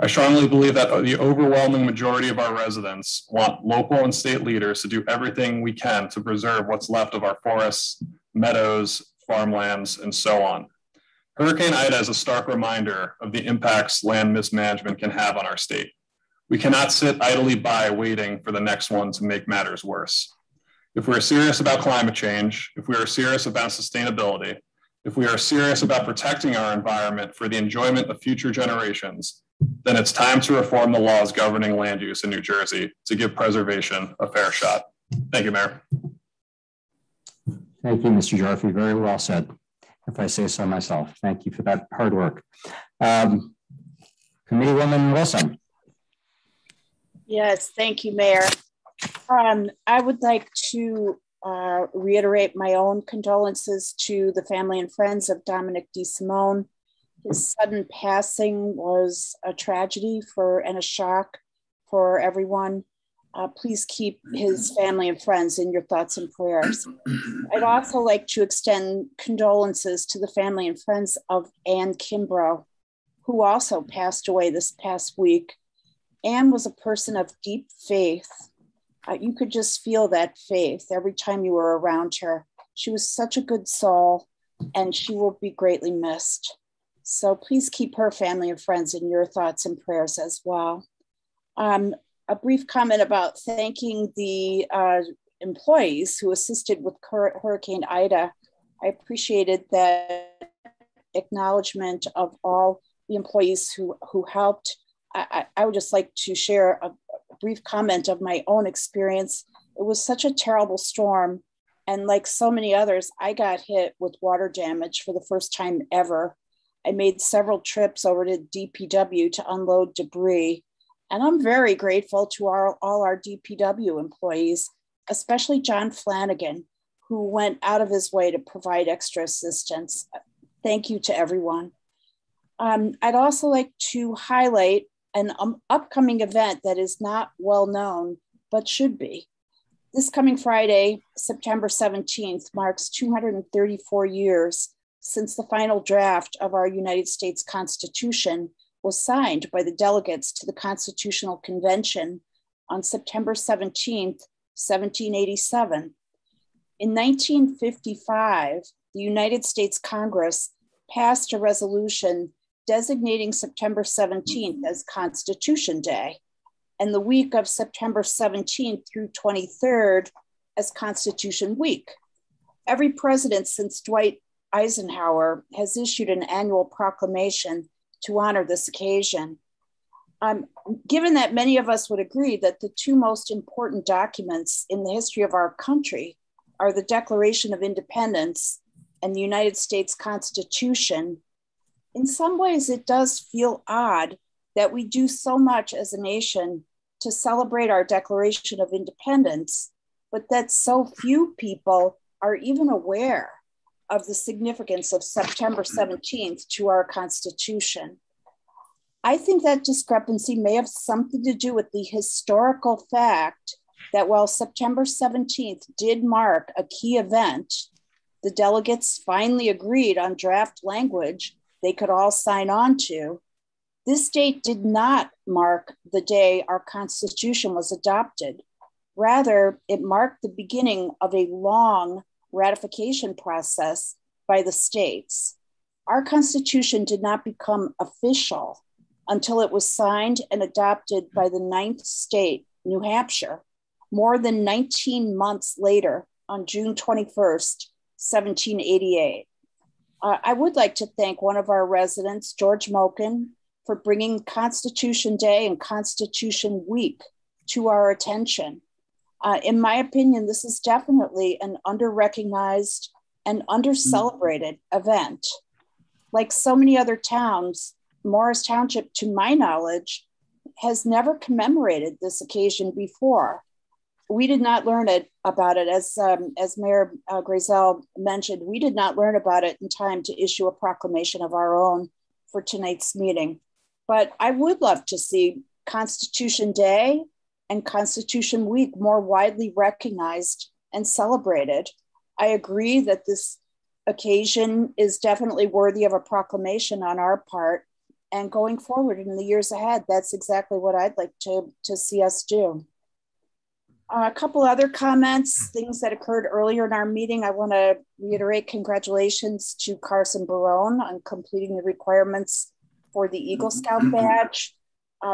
I strongly believe that the overwhelming majority of our residents want local and state leaders to do everything we can to preserve what's left of our forests, meadows, farmlands, and so on. Hurricane Ida is a stark reminder of the impacts land mismanagement can have on our state. We cannot sit idly by waiting for the next one to make matters worse. If we're serious about climate change, if we are serious about sustainability, if we are serious about protecting our environment for the enjoyment of future generations, then it's time to reform the laws governing land use in New Jersey to give preservation a fair shot. Thank you, Mayor. Thank you, Mr. Gyorfy. Very well said, if I say so myself. Thank you for that hard work. Committeewoman Wilson. Yes, thank you, Mayor. I would like to reiterate my own condolences to the family and friends of Domenick DISIMONE. His sudden passing was a tragedy and a shock for everyone. Please keep his family and friends in your thoughts and prayers. I'd also like to extend condolences to the family and friends of Ann Kimbrough, who also passed away this past week. Ann was a person of deep faith. You could just feel that faith every time you were around her. She was such a good soul, and she will be greatly missed. So please keep her family and friends in your thoughts and prayers as well. A brief comment about thanking the employees who assisted with Hurricane Ida. I appreciated that acknowledgement of all the employees who helped. I would just like to share a brief comment of my own experience. It was such a terrible storm. And like so many others, I got hit with water damage for the first time ever. I made several trips over to DPW to unload debris. And I'm very grateful to all our DPW employees, especially John Flanagan, who went out of his way to provide extra assistance. Thank you to everyone. I'd also like to highlight an upcoming event that is not well known, but should be. This coming Friday, September 17th, marks 234 years since the final draft of our United States Constitution was signed by the delegates to the Constitutional Convention on September 17th, 1787. In 1955, the United States Congress passed a resolution designating September 17th as Constitution Day, and the week of September 17th through 23rd as Constitution Week. Every president since Dwight Eisenhower has issued an annual proclamation to honor this occasion. Given that many of us would agree that the two most important documents in the history of our country are the Declaration of Independence and the United States Constitution, in some ways it does feel odd that we do so much as a nation to celebrate our Declaration of Independence, but that so few people are even aware of the significance of September 17th to our Constitution. I think that discrepancy may have something to do with the historical fact that while September 17th did mark a key event, the delegates finally agreed on draft language they could all sign on to. This date did not mark the day our Constitution was adopted. Rather, it marked the beginning of a long ratification process by the states. Our Constitution did not become official until it was signed and adopted by the 9th state, New Hampshire, more than 19 months later on June 21st, 1788. I would like to thank one of our residents, George Moken, for bringing Constitution Day and Constitution Week to our attention. In my opinion, this is definitely an under-recognized and under-celebrated event. Like so many other towns, Morris Township, to my knowledge, has never commemorated this occasion before. We did not learn about it, as Mayor Grayzel mentioned, we did not learn about it in time to issue a proclamation of our own for tonight's meeting. But I would love to see Constitution Day and Constitution Week more widely recognized and celebrated. I agree that this occasion is definitely worthy of a proclamation on our part. and going forward in the years ahead, that's exactly what I'd like to see us do. A couple other comments, things that occurred earlier in our meeting. I want to reiterate congratulations to Carson Barone on completing the requirements for the Eagle Scout badge.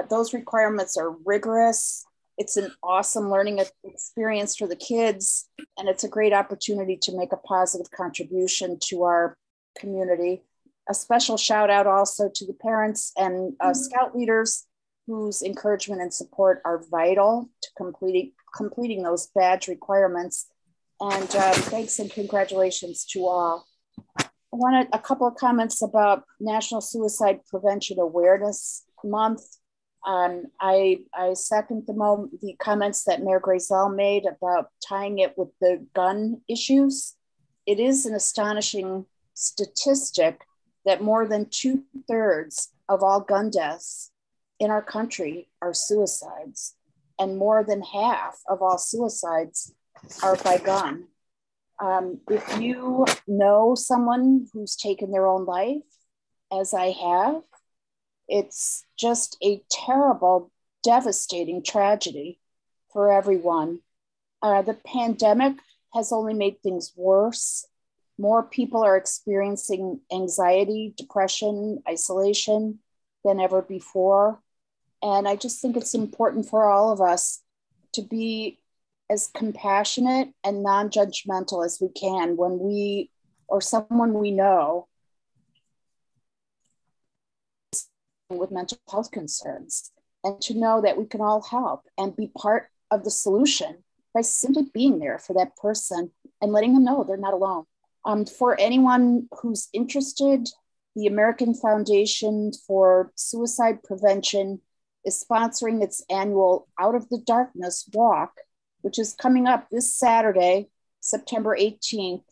Those requirements are rigorous. It's an awesome learning experience for the kids, and it's a great opportunity to make a positive contribution to our community. A special shout out also to the parents and Scout leaders whose encouragement and support are vital to completing those badge requirements. And thanks and congratulations to all. I wanted a couple of comments about National Suicide Prevention Awareness Month. I second the comments that Mayor Grayzel made about tying it with the gun issues. It is an astonishing statistic that more than 2/3 of all gun deaths in our country are suicides, and more than half of all suicides are by gun. If you know someone who's taken their own life, as I have, it's just a terrible, devastating tragedy for everyone. The pandemic has only made things worse. More people are experiencing anxiety, depression, isolation than ever before. And I just think it's important for all of us to be as compassionate and non-judgmental as we can when we or someone we know with mental health concerns, and to know that we can all help and be part of the solution by simply being there for that person and letting them know they're not alone. For anyone who's interested, the American Foundation for Suicide Prevention is sponsoring its annual Out of the Darkness Walk, which is coming up this Saturday, September 18th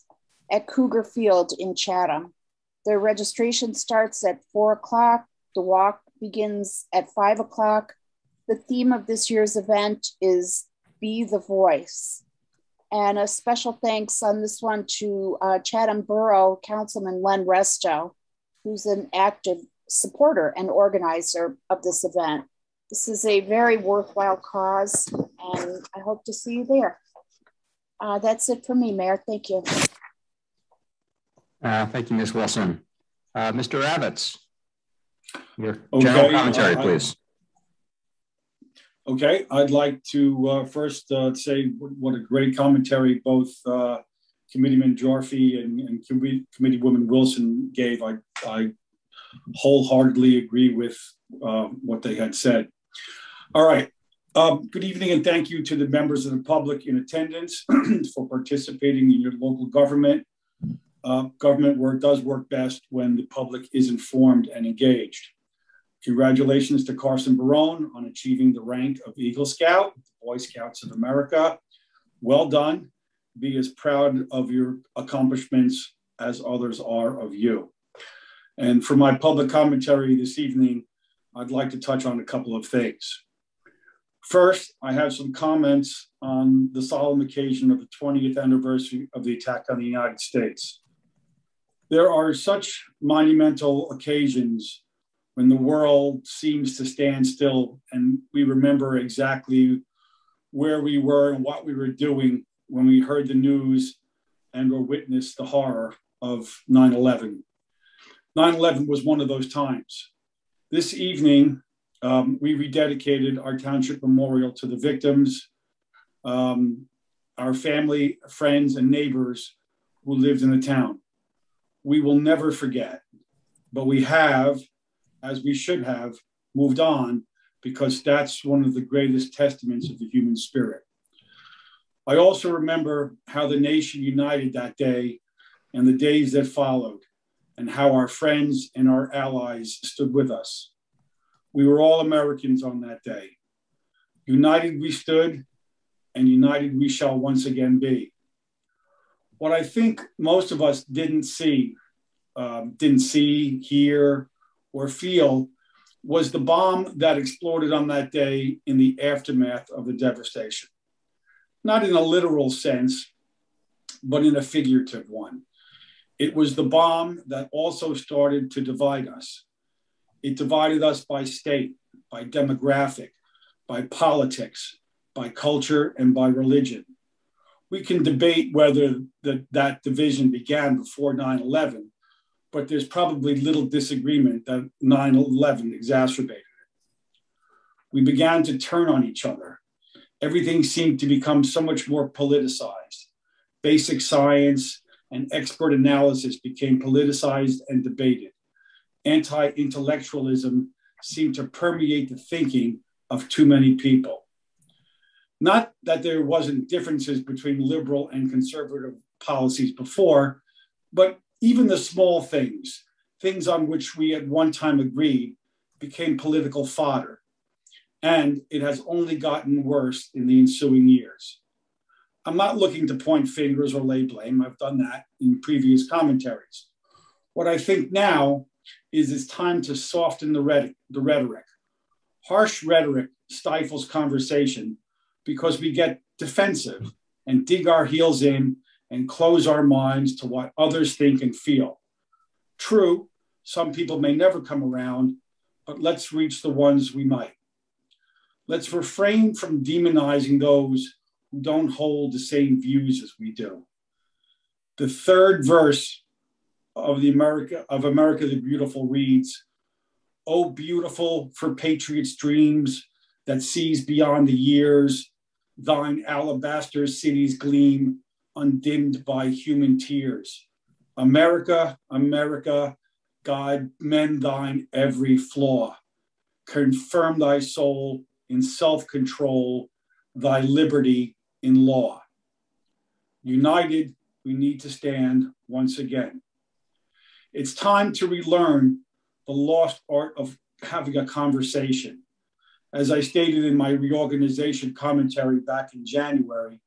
at Cougar Field in Chatham. The registration starts at 4 o'clock. The walk begins at 5 o'clock. The theme of this year's event is Be the Voice. And a special thanks on this one to Chatham Borough Councilman Len Resto, who's an active supporter and organizer of this event. This is a very worthwhile cause, and I hope to see you there. That's it for me, Mayor. Thank you. Thank you, Ms. Wilson. Mr. Ravitz, your general commentary, please. Okay, I'd like to first say what a great commentary both Committeeman Gyorfy and Committeewoman Wilson gave. I wholeheartedly agree with what they had said. All right, good evening and thank you to the members of the public in attendance for participating in your local government. Government work does work best when the public is informed and engaged. Congratulations to Carson Barone on achieving the rank of Eagle Scout, Boy Scouts of America. Well done. Be as proud of your accomplishments as others are of you. And for my public commentary this evening, I'd like to touch on a couple of things. First, I have some comments on the solemn occasion of the 20th anniversary of the attack on the United States. There are such monumental occasions when the world seems to stand still and we remember exactly where we were and what we were doing when we heard the news and or witnessed the horror of 9/11. 9/11 was one of those times. This evening, we rededicated our township memorial to the victims, our family, friends, and neighbors who lived in the town. We will never forget, but we have, as we should have, moved on, because that's one of the greatest testaments of the human spirit. I also remember how the nation united that day and the days that followed, and how our friends and our allies stood with us. We were all Americans on that day. United we stood, and united we shall once again be. What I think most of us didn't see, hear, or feel was the bomb that exploded on that day in the aftermath of the devastation. Not in a literal sense, but in a figurative one. It was the bomb that also started to divide us. It divided us by state, by demographic, by politics, by culture, and by religion. We can debate whether that division began before 9/11, but there's probably little disagreement that 9/11 exacerbated it. We began to turn on each other. Everything seemed to become so much more politicized. Basic science and expert analysis became politicized and debated. Anti-intellectualism seemed to permeate the thinking of too many people. Not that there wasn't differences between liberal and conservative policies before, but even the small things, things on which we at one time agreed, became political fodder. And it has only gotten worse in the ensuing years. I'm not looking to point fingers or lay blame. I've done that in previous commentaries. What I think now is it's time to soften the rhetoric. Harsh rhetoric stifles conversation because we get defensive and dig our heels in and close our minds to what others think and feel. True, some people may never come around, but let's reach the ones we might. Let's refrain from demonizing those who don't hold the same views as we do. The third verse of America the Beautiful reads, "Oh, beautiful for patriots' dreams that sees beyond the years, thine alabaster cities gleam, undimmed by human tears. America, America, God, mend thine every flaw. Confirm thy soul in self-control, thy liberty in law. United, we need to stand once again." It's time to relearn the lost art of having a conversation. As I stated in my reorganization commentary back in January,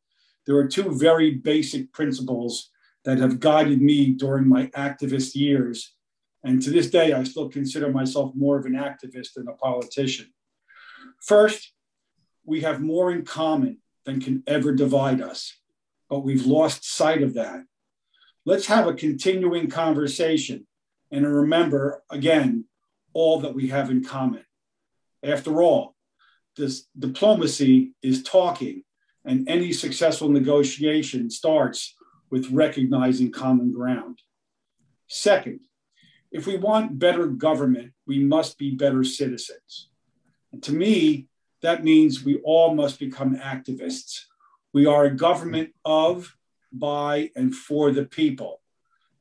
there are two very basic principles that have guided me during my activist years. And to this day, I still consider myself more of an activist than a politician. First, we have more in common than can ever divide us, but we've lost sight of that. Let's have a continuing conversation and remember, again, all that we have in common. After all, this diplomacy is talking, and any successful negotiation starts with recognizing common ground. Second, if we want better government, we must be better citizens. And to me, that means we all must become activists. We are a government of, by, and for the people.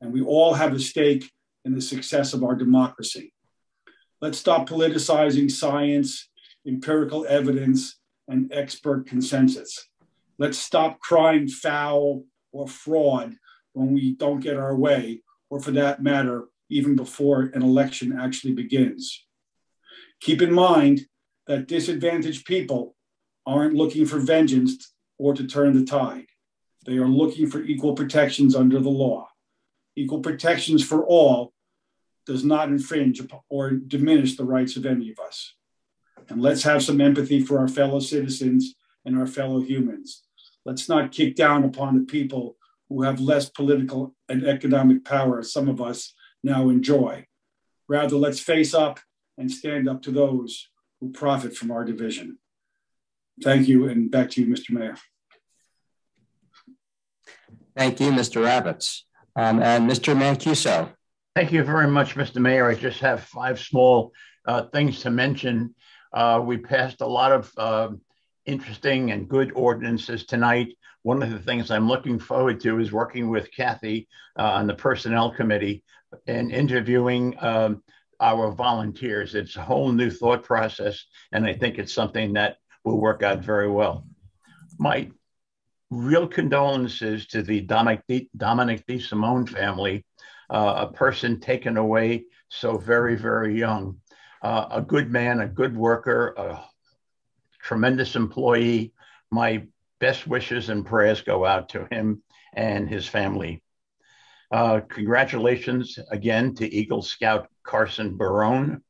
And we all have a stake in the success of our democracy. Let's stop politicizing science, empirical evidence, and expert consensus. Let's stop crying foul or fraud when we don't get our way, or for that matter, even before an election actually begins. Keep in mind that disadvantaged people aren't looking for vengeance or to turn the tide. They are looking for equal protections under the law. Equal protections for all does not infringe or diminish the rights of any of us. And let's have some empathy for our fellow citizens and our fellow humans. Let's not kick down upon the people who have less political and economic power as some of us now enjoy. Rather, let's face up and stand up to those who profit from our division. Thank you, and back to you, Mr. Mayor. Thank you, Mr. Ravitz. And Mr. Mancuso. Thank you very much, Mr. Mayor. I just have 5 small things to mention. We passed a lot of interesting and good ordinances tonight. One of the things I'm looking forward to is working with Kathy on the Personnel Committee and interviewing our volunteers. It's a whole new thought process, and I think it's something that will work out very well. My real condolences to the Domenick DISIMONE family, a person taken away so very, very young. A good man, a good worker, a tremendous employee. My best wishes and prayers go out to him and his family. Congratulations again to Eagle Scout Carson Barone.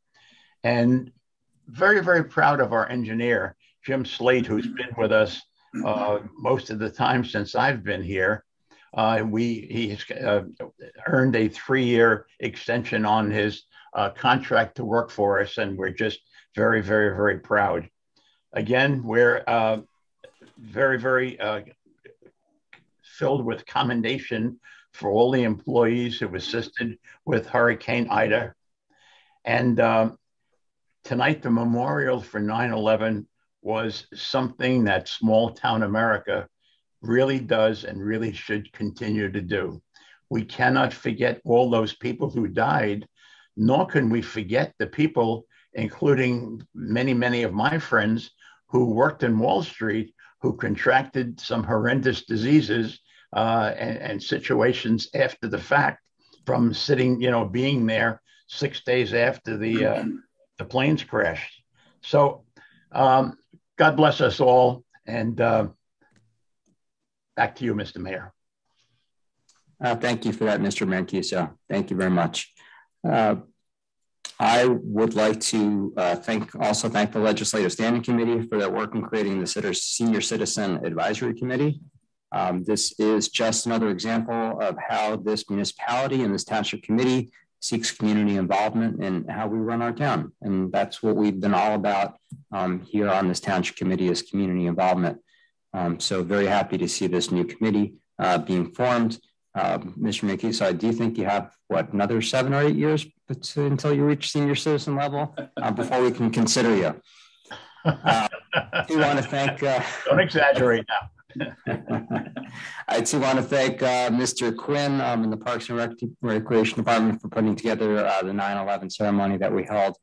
And very, very proud of our engineer, Jim Slade, who's been with us most of the time since I've been here. He's earned a 3-year extension on his contract to work for us, and we're just very, very, very proud. Again, we're very, very filled with commendation for all the employees who assisted with Hurricane Ida. And tonight, the memorial for 9/11 was something that small town America really does and really should continue to do. We cannot forget all those people who died, nor can we forget the people, including many, many of my friends who worked in Wall Street, who contracted some horrendous diseases and situations after the fact from sitting, being there 6 days after the planes crashed. So God bless us all. And back to you, Mr. Mayor. Thank you for that, Mr. Mancuso. Thank you very much. I would like to thank the Legislative Standing Committee for their work in creating the Senior Citizen Advisory Committee. This is just another example of how this municipality and this township committee seeks community involvement in how we run our town. And that's what we've been all about here on this township committee, is community involvement. So very happy to see this new committee being formed. Mr. Mancuso, I do think you have, another 7 or 8 years until you reach senior citizen level before we can consider you. I do want to thank... Don't exaggerate now. I too want to thank Mr. Quinn in the Parks and Recreation Department for putting together the 9/11 ceremony that we held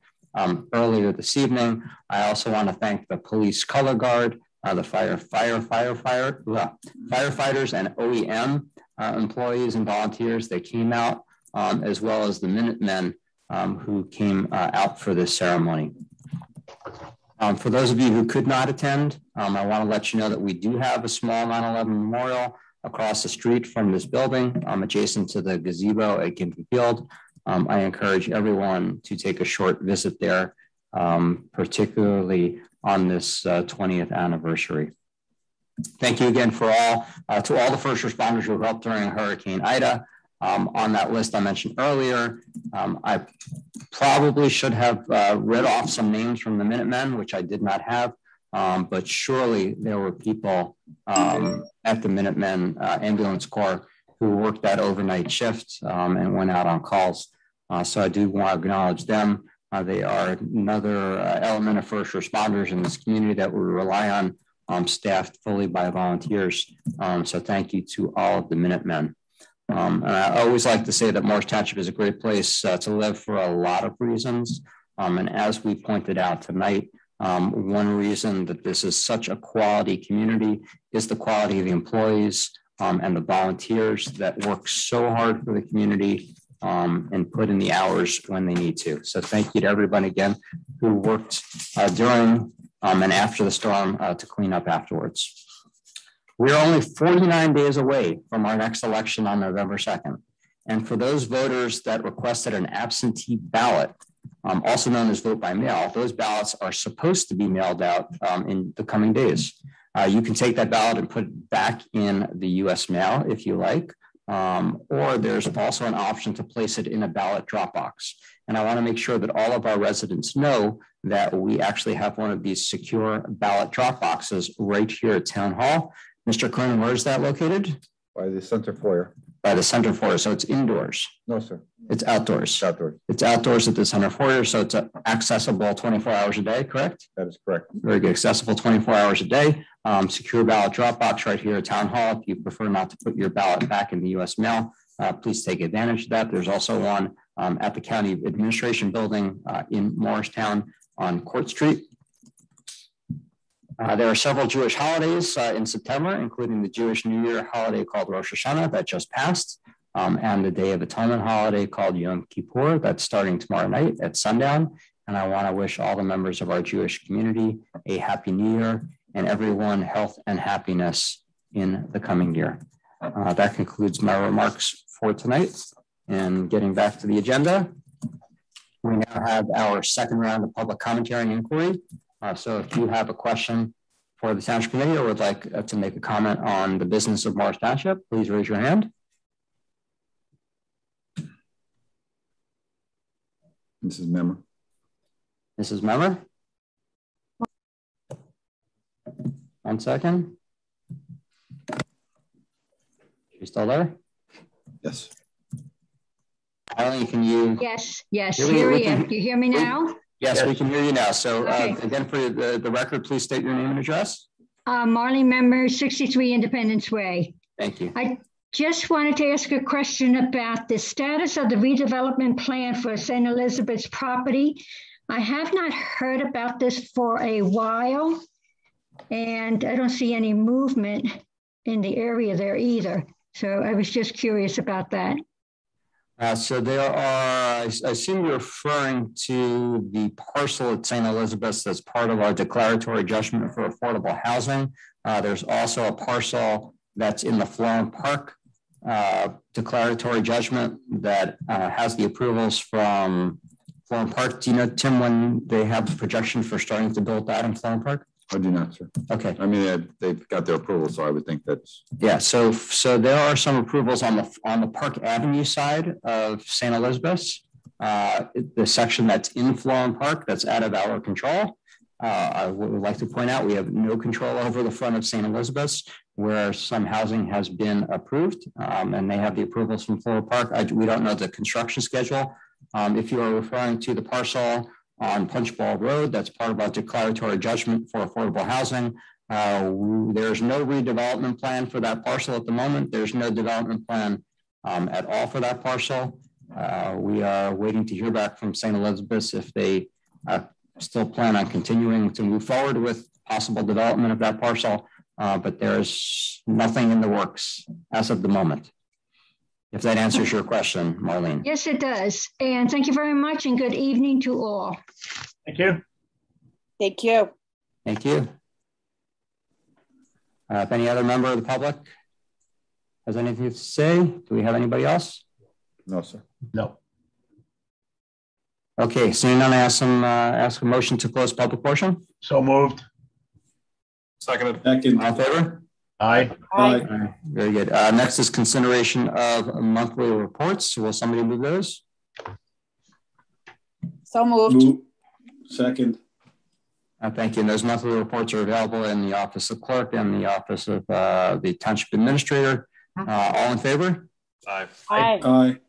earlier this evening. I also want to thank the police color guard, the firefighters and OEM employees and volunteers that came out, as well as the Minutemen who came out for this ceremony. For those of you who could not attend, I want to let you know that we do have a small 9/11 memorial across the street from this building, adjacent to the gazebo at Gyorfy Field. I encourage everyone to take a short visit there, particularly on this 20th anniversary. Thank you again to all the first responders who helped during Hurricane Ida. On that list I mentioned earlier, I probably should have read off some names from the Minutemen, which I did not have, but surely there were people at the Minutemen Ambulance Corps who worked that overnight shift and went out on calls. So I do want to acknowledge them. They are another element of first responders in this community that we rely on, staffed fully by volunteers. So thank you to all of the Minutemen. And I always like to say that Morris Township is a great place to live for a lot of reasons. And as we pointed out tonight, one reason that this is such a quality community is the quality of the employees and the volunteers that work so hard for the community and put in the hours when they need to. So thank you to everybody again who worked during and after the storm to clean up afterwards. We're only 49 days away from our next election on November 2nd. And for those voters that requested an absentee ballot, also known as vote by mail, those ballots are supposed to be mailed out in the coming days. You can take that ballot and put it back in the US mail if you like, or there's also an option to place it in a ballot drop box. And I want to make sure that all of our residents know that we actually have one of these secure ballot drop boxes right here at Town Hall. Mr. Kernan, where is that located? By the center foyer. By the center foyer, so it's indoors. No, sir. It's outdoors. It's outdoors. It's outdoors at the center foyer, so it's accessible 24 hours a day, correct? That is correct. Very good, accessible 24 hours a day. Secure ballot drop box right here at Town Hall. If you prefer not to put your ballot back in the US mail, please take advantage of that. There's also one at the County Administration Building in Morristown on Court Street. There are several Jewish holidays in September, including the Jewish New Year holiday called Rosh Hashanah that just passed, and the Day of Atonement holiday called Yom Kippur that's starting tomorrow night at sundown. And I want to wish all the members of our Jewish community a happy New Year and everyone health and happiness in the coming year. That concludes my remarks for tonight. And getting back to the agenda, we now have our second round of public commentary and inquiry. So if you have a question for the Township Committee or would like to make a comment on the business of Morris Township, please raise your hand. Mrs. Memmer. Mrs. Memmer? 1 second. You still there? Yes. Eileen, can you? Yes, yes, Here here we I am. Do you hear me now? Yes, we can hear you now. So Okay. again, for the record, please state your name and address. Marlene Memmer, 63 Independence Way. Thank you. I just wanted to ask a question about the status of the redevelopment plan for St. Elizabeth's property. I have not heard about this for a while, and I don't see any movement in the area there either. So I was just curious about that. So there are, I assume you're referring to the parcel at St. Elizabeth's that's part of our declaratory judgment for affordable housing. There's also a parcel that's in the Florham Park declaratory judgment that has the approvals from Florham Park. Do you know, Tim, when they have the projection for starting to build that in Florham Park? I do not, sir. Okay. I mean, they've got their approval, so I would think that's. Yeah, so there are some approvals on the Park Avenue side of St. Elizabeth's, the section that's in Florham Park that's out of our control. I would like to point out we have no control over the front of St. Elizabeth's, where some housing has been approved, and they have the approvals from Florham Park. We don't know the construction schedule. If you are referring to the parcel on Punchball Road, that's part of our declaratory judgment for affordable housing. There's no redevelopment plan for that parcel at the moment. There's no development plan at all for that parcel. We are waiting to hear back from St. Elizabeth's if they still plan on continuing to move forward with possible development of that parcel, but there's nothing in the works as of the moment. If that answers your question, Marlene. Yes, it does. And thank you very much and good evening to all. Thank you. Thank you. Thank you. If any other member of the public has anything to say, do we have anybody else? No, sir. No. Okay, seeing none, I ask a motion to close public portion. So moved. Seconded. Second. All in favor? Aye. Aye. Very good. Next is consideration of monthly reports. Will somebody move those? So moved. Second. Thank you. And those monthly reports are available in the office of clerk and the office of the township administrator. All in favor? Aye. Aye. Aye.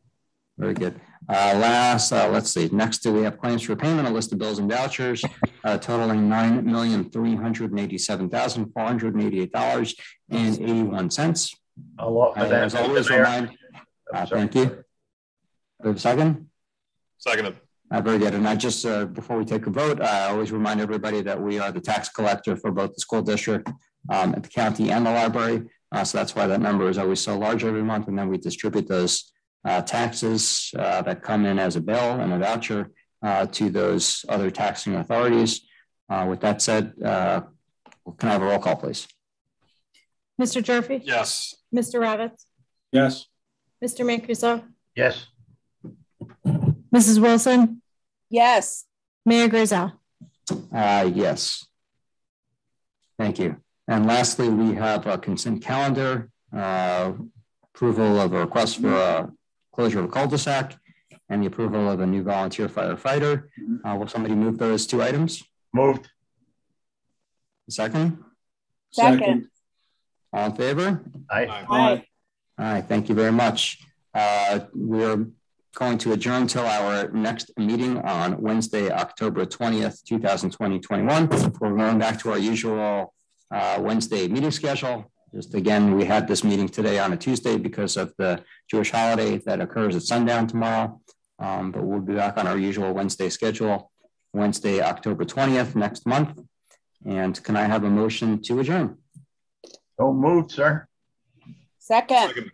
Very good. Let's see. Next, we have claims for payment, a list of bills and vouchers totaling $9,387,488.81. As always, thank you. We have a second? Seconded. Very good. And I just, before we take a vote, I always remind everybody that we are the tax collector for both the school district, at the county and the library. So that's why that number is always so large every month. And then we distribute those taxes that come in as a bill and a voucher to those other taxing authorities. With that said, can I have a roll call, please? Mr. Gyorfy? Yes. Mr. Ravitz? Yes. Mr. Mancuso? Yes. Mrs. Wilson? Yes. Mayor Grayzel? Yes. Thank you. And lastly, we have a consent calendar, approval of a request for a closure of a cul-de-sac, and the approval of a new volunteer firefighter. Will somebody move those two items? Moved. Second? Second. All in favor? Aye. Aye. All right, thank you very much. We are going to adjourn till our next meeting on Wednesday, October 20th, 2021. We're going back to our usual Wednesday meeting schedule. Just again, we had this meeting today on a Tuesday because of the Jewish holiday that occurs at sundown tomorrow. But we'll be back on our usual Wednesday schedule, Wednesday, October 20th, next month. And can I have a motion to adjourn? So moved, sir. Second.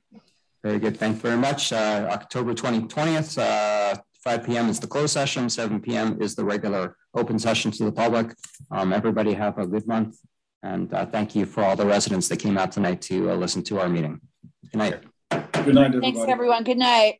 Very good. Thank you very much. October 20th, 5 p.m. is the closed session. 7 p.m. is the regular open session to the public. Everybody have a good month. And thank you for all the residents that came out tonight to listen to our meeting. Good night. Good night, everybody. Thanks, everyone. Good night.